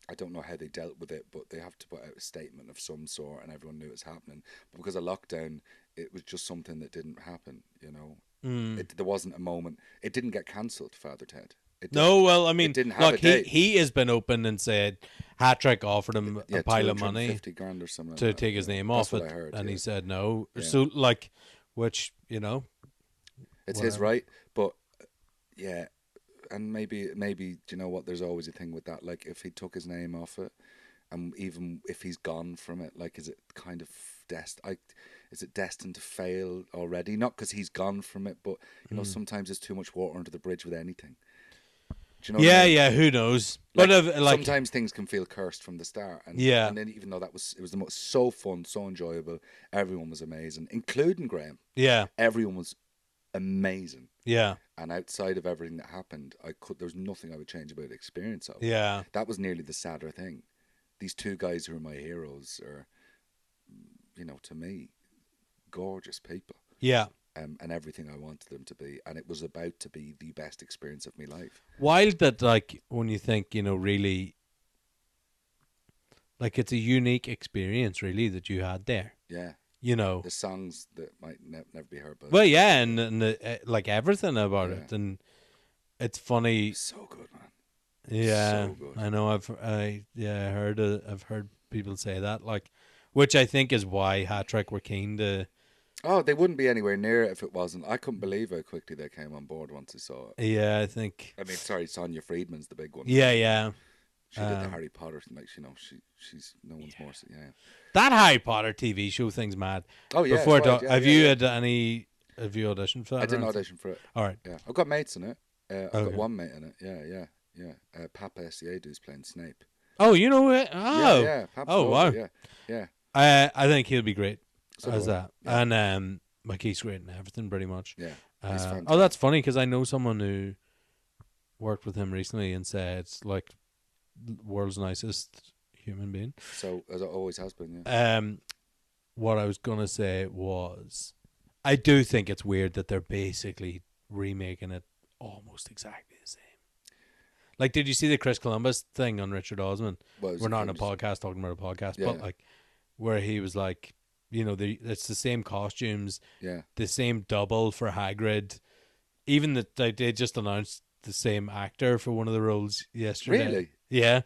I don't know how they dealt with it, but they have to put out a statement of some sort, and everyone knew it was happening. But because of lockdown, it was just something that didn't happen. You know, there wasn't a moment. It didn't get cancelled, Father Ted. No, well, I mean, look, he has been open and said Hattrick offered him a pile of money, $50,000 or something, to take his name off it, I heard, and he said no. So, like, which it's his right, but and maybe do you know what? There's always a thing with that. Like, if he took his name off it, and even if he's gone from it, like, is it kind of is it destined to fail already? Not because he's gone from it, but sometimes there's too much water under the bridge with anything. Do you know what I mean? Who knows? Like, sometimes things can feel cursed from the start, and then even though it was so fun, so enjoyable, everyone was amazing, including Graham. Yeah, everyone was amazing. Yeah, and outside of everything that happened, there was nothing I would change about the experience of. Yeah, that was nearly the sadder thing. these two guys who are my heroes are, to me, gorgeous people. Yeah. And everything I wanted them to be, and it was about to be the best experience of my life. Wild that, like, when you think, really, like, it's a unique experience, really, that you had there. Yeah. The songs that might never be heard. But well, yeah, and like everything about it, and it's funny. So good, man. Yeah, so good. I know. I've heard people say that, like, which I think is why Hat Trick were keen to. Oh, they wouldn't be anywhere near it if it wasn't. I couldn't believe how quickly they came on board once they saw it. Yeah, I think. I mean, sorry, Sonia Friedman's the big one. Yeah, yeah. She did the Harry Potter, like, she's no one's more. Yeah. That Harry Potter TV show thing's mad. Oh yeah. Before have you auditioned for that? I didn't audition for it. All right. Yeah, I've got mates in it. I've got one mate in it. Yeah. Papa Essiedu's playing Snape. Oh, you know it? Oh, yeah. Wow. Yeah. I think he'll be great as that, yeah. and like, he's great in everything, pretty much. Yeah. Oh, that's funny, because I know someone who worked with him recently and said it's like world's nicest human being. So, as it always has been. Yeah. What I was gonna say was, I do think it's weird that they're basically remaking it almost exactly the same. Like, did you see the Chris Columbus thing on Richard Osman? We're not in a podcast talking about a podcast, but like, where he was like, it's the same costumes, the same double for Hagrid. Even that they just announced the same actor for one of the roles yesterday. Really? Yeah.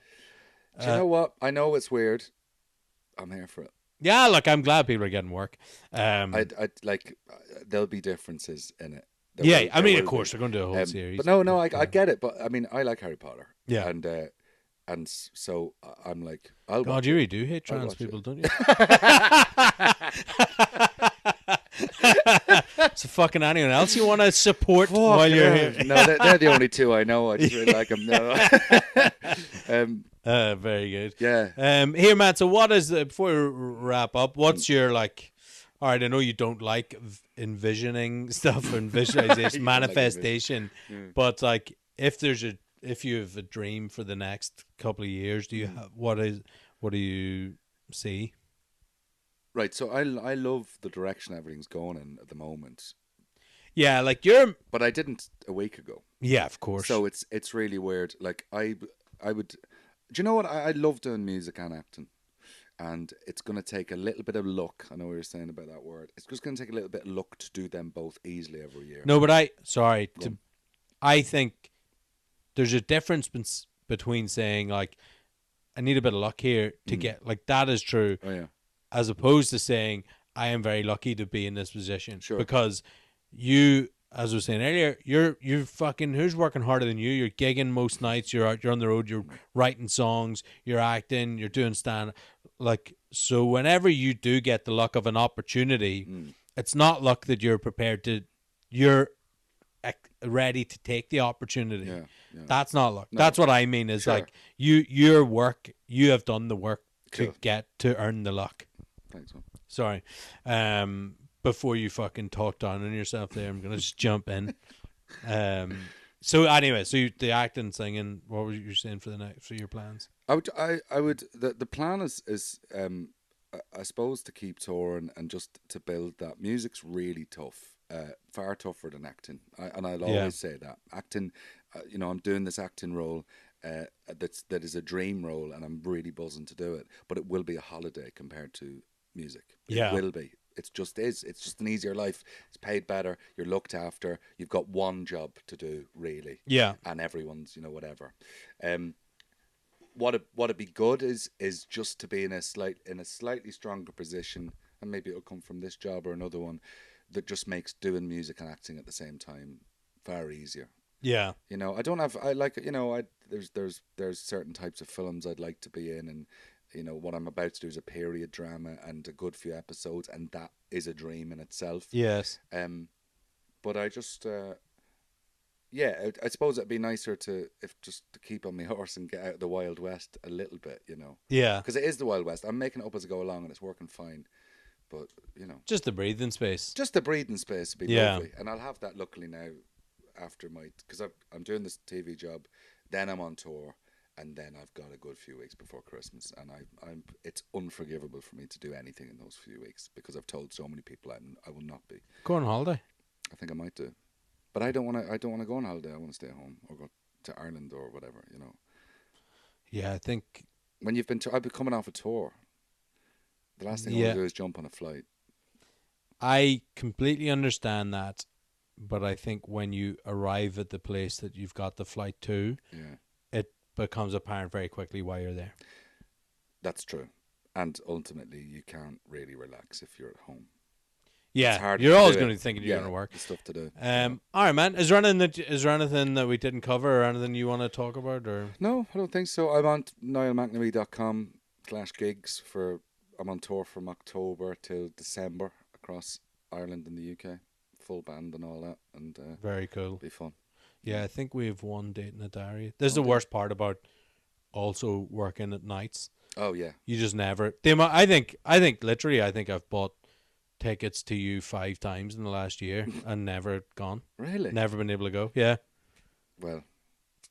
Do you know what? I know it's weird. I'm here for it. Yeah, look, I'm glad people are getting work. I'd like, there'll be differences in it. I mean, of course, they're going to do a whole series. But no, I get it. But I mean, I like Harry Potter. Yeah. And so I'm like, God, you really do hate trans people, don't you? So fucking anyone else you want to support while you're here? No, they're the only two I know. I just really like them. No. Very good. Yeah. Here, Matt. So, what is before we wrap up? What's your, like? All right, I know you don't like envisioning stuff and visualization, manifestation, but like, if you have a dream for the next couple of years, do you have, what do you see? Right, so I love the direction everything's going in at the moment. Yeah, like but I didn't a week ago. Yeah, of course. So it's really weird. Like, I would. Do you know what? I love doing music and acting. And it's going to take a little bit of luck. I know what you're saying about that word. It's just going to take a little bit of luck to do them both easily every year. No, but I think there's a difference between saying, like, I need a bit of luck here to get, like, that is true. Oh, yeah. As opposed to saying, I am very lucky to be in this position. Sure. Because you, as I was saying earlier, you're fucking, who's working harder than you? You're gigging most nights, you're on the road, you're writing songs, you're acting, you're doing stand. Like, so whenever you do get the luck of an opportunity, it's not luck that you're ready to take the opportunity. Yeah. That's not luck. No. That's what I mean is, like, your work, you have done the work to earn the luck. Thanks, man. Sorry. Before you fucking talk down on yourself there, I'm going to just jump in. So anyway, the acting, singing, what were you saying for your plans? I would. The plan is I suppose, to keep touring and just to build that. Music's really tough, far tougher than acting, and I'll always say that acting. I'm doing this acting role. That is a dream role, and I'm really buzzing to do it. But it will be a holiday compared to music. It will be. It's just an easier life. It's paid better. You're looked after. You've got one job to do, really. Yeah. And everyone's, whatever. What'd be good is just to be in a slightly stronger position, and maybe it'll come from this job or another one, that just makes doing music and acting at the same time far easier. Yeah. There's certain types of films I'd like to be in, and what I'm about to do is a period drama and a good few episodes, and that is a dream in itself. Yes. But I just I suppose it'd be nicer to keep on my horse and get out of the Wild West a little bit, Yeah. Because it is the Wild West. I'm making it up as I go along, and it's working fine. But just the breathing space. Just the breathing space would be lovely, and I'll have that luckily now. After because I'm doing this TV job, then I'm on tour, and then I've got a good few weeks before Christmas, and it's unforgivable for me to do anything in those few weeks because I've told so many people I will not be. Go on holiday. I think I might do, but I don't want to. I don't want to go on holiday. I want to stay home or go to Ireland or whatever. You know. Yeah, I think when you've been, I've been coming off a tour. The last thing I want to do is jump on a flight. I completely understand that, but I think when you arrive at the place that you've got the flight to, it becomes apparent very quickly why you're there. That's true. And ultimately, you can't really relax if you're at home. Yeah, you're always going to be thinking you're going to work. Stuff to do. All right, man. Is there anything that we didn't cover or anything you want to talk about? Or no, I don't think so. I'm on niallmcnamee.com/gigs I'm on tour from October till December across Ireland and the UK. Full band and all that. And very cool. Be fun. Yeah, I think we have one date in the diary. This is the worst part about also working at nights. Oh yeah. You just never. I think literally I've bought tickets to you 5 times in the last year and never gone. Really? Never been able to go. Yeah. Well.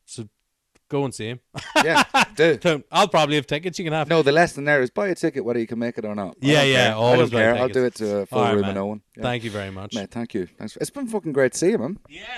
So go and see him. Yeah, do. I'll probably have tickets. You can have. No, the lesson there is buy a ticket whether you can make it or not. Yeah. Always I don't care. I'll do it to a full room of no one. Yeah. Thank you very much. Mate, thank you. Thanks. It's been fucking great to see you, man. Yeah.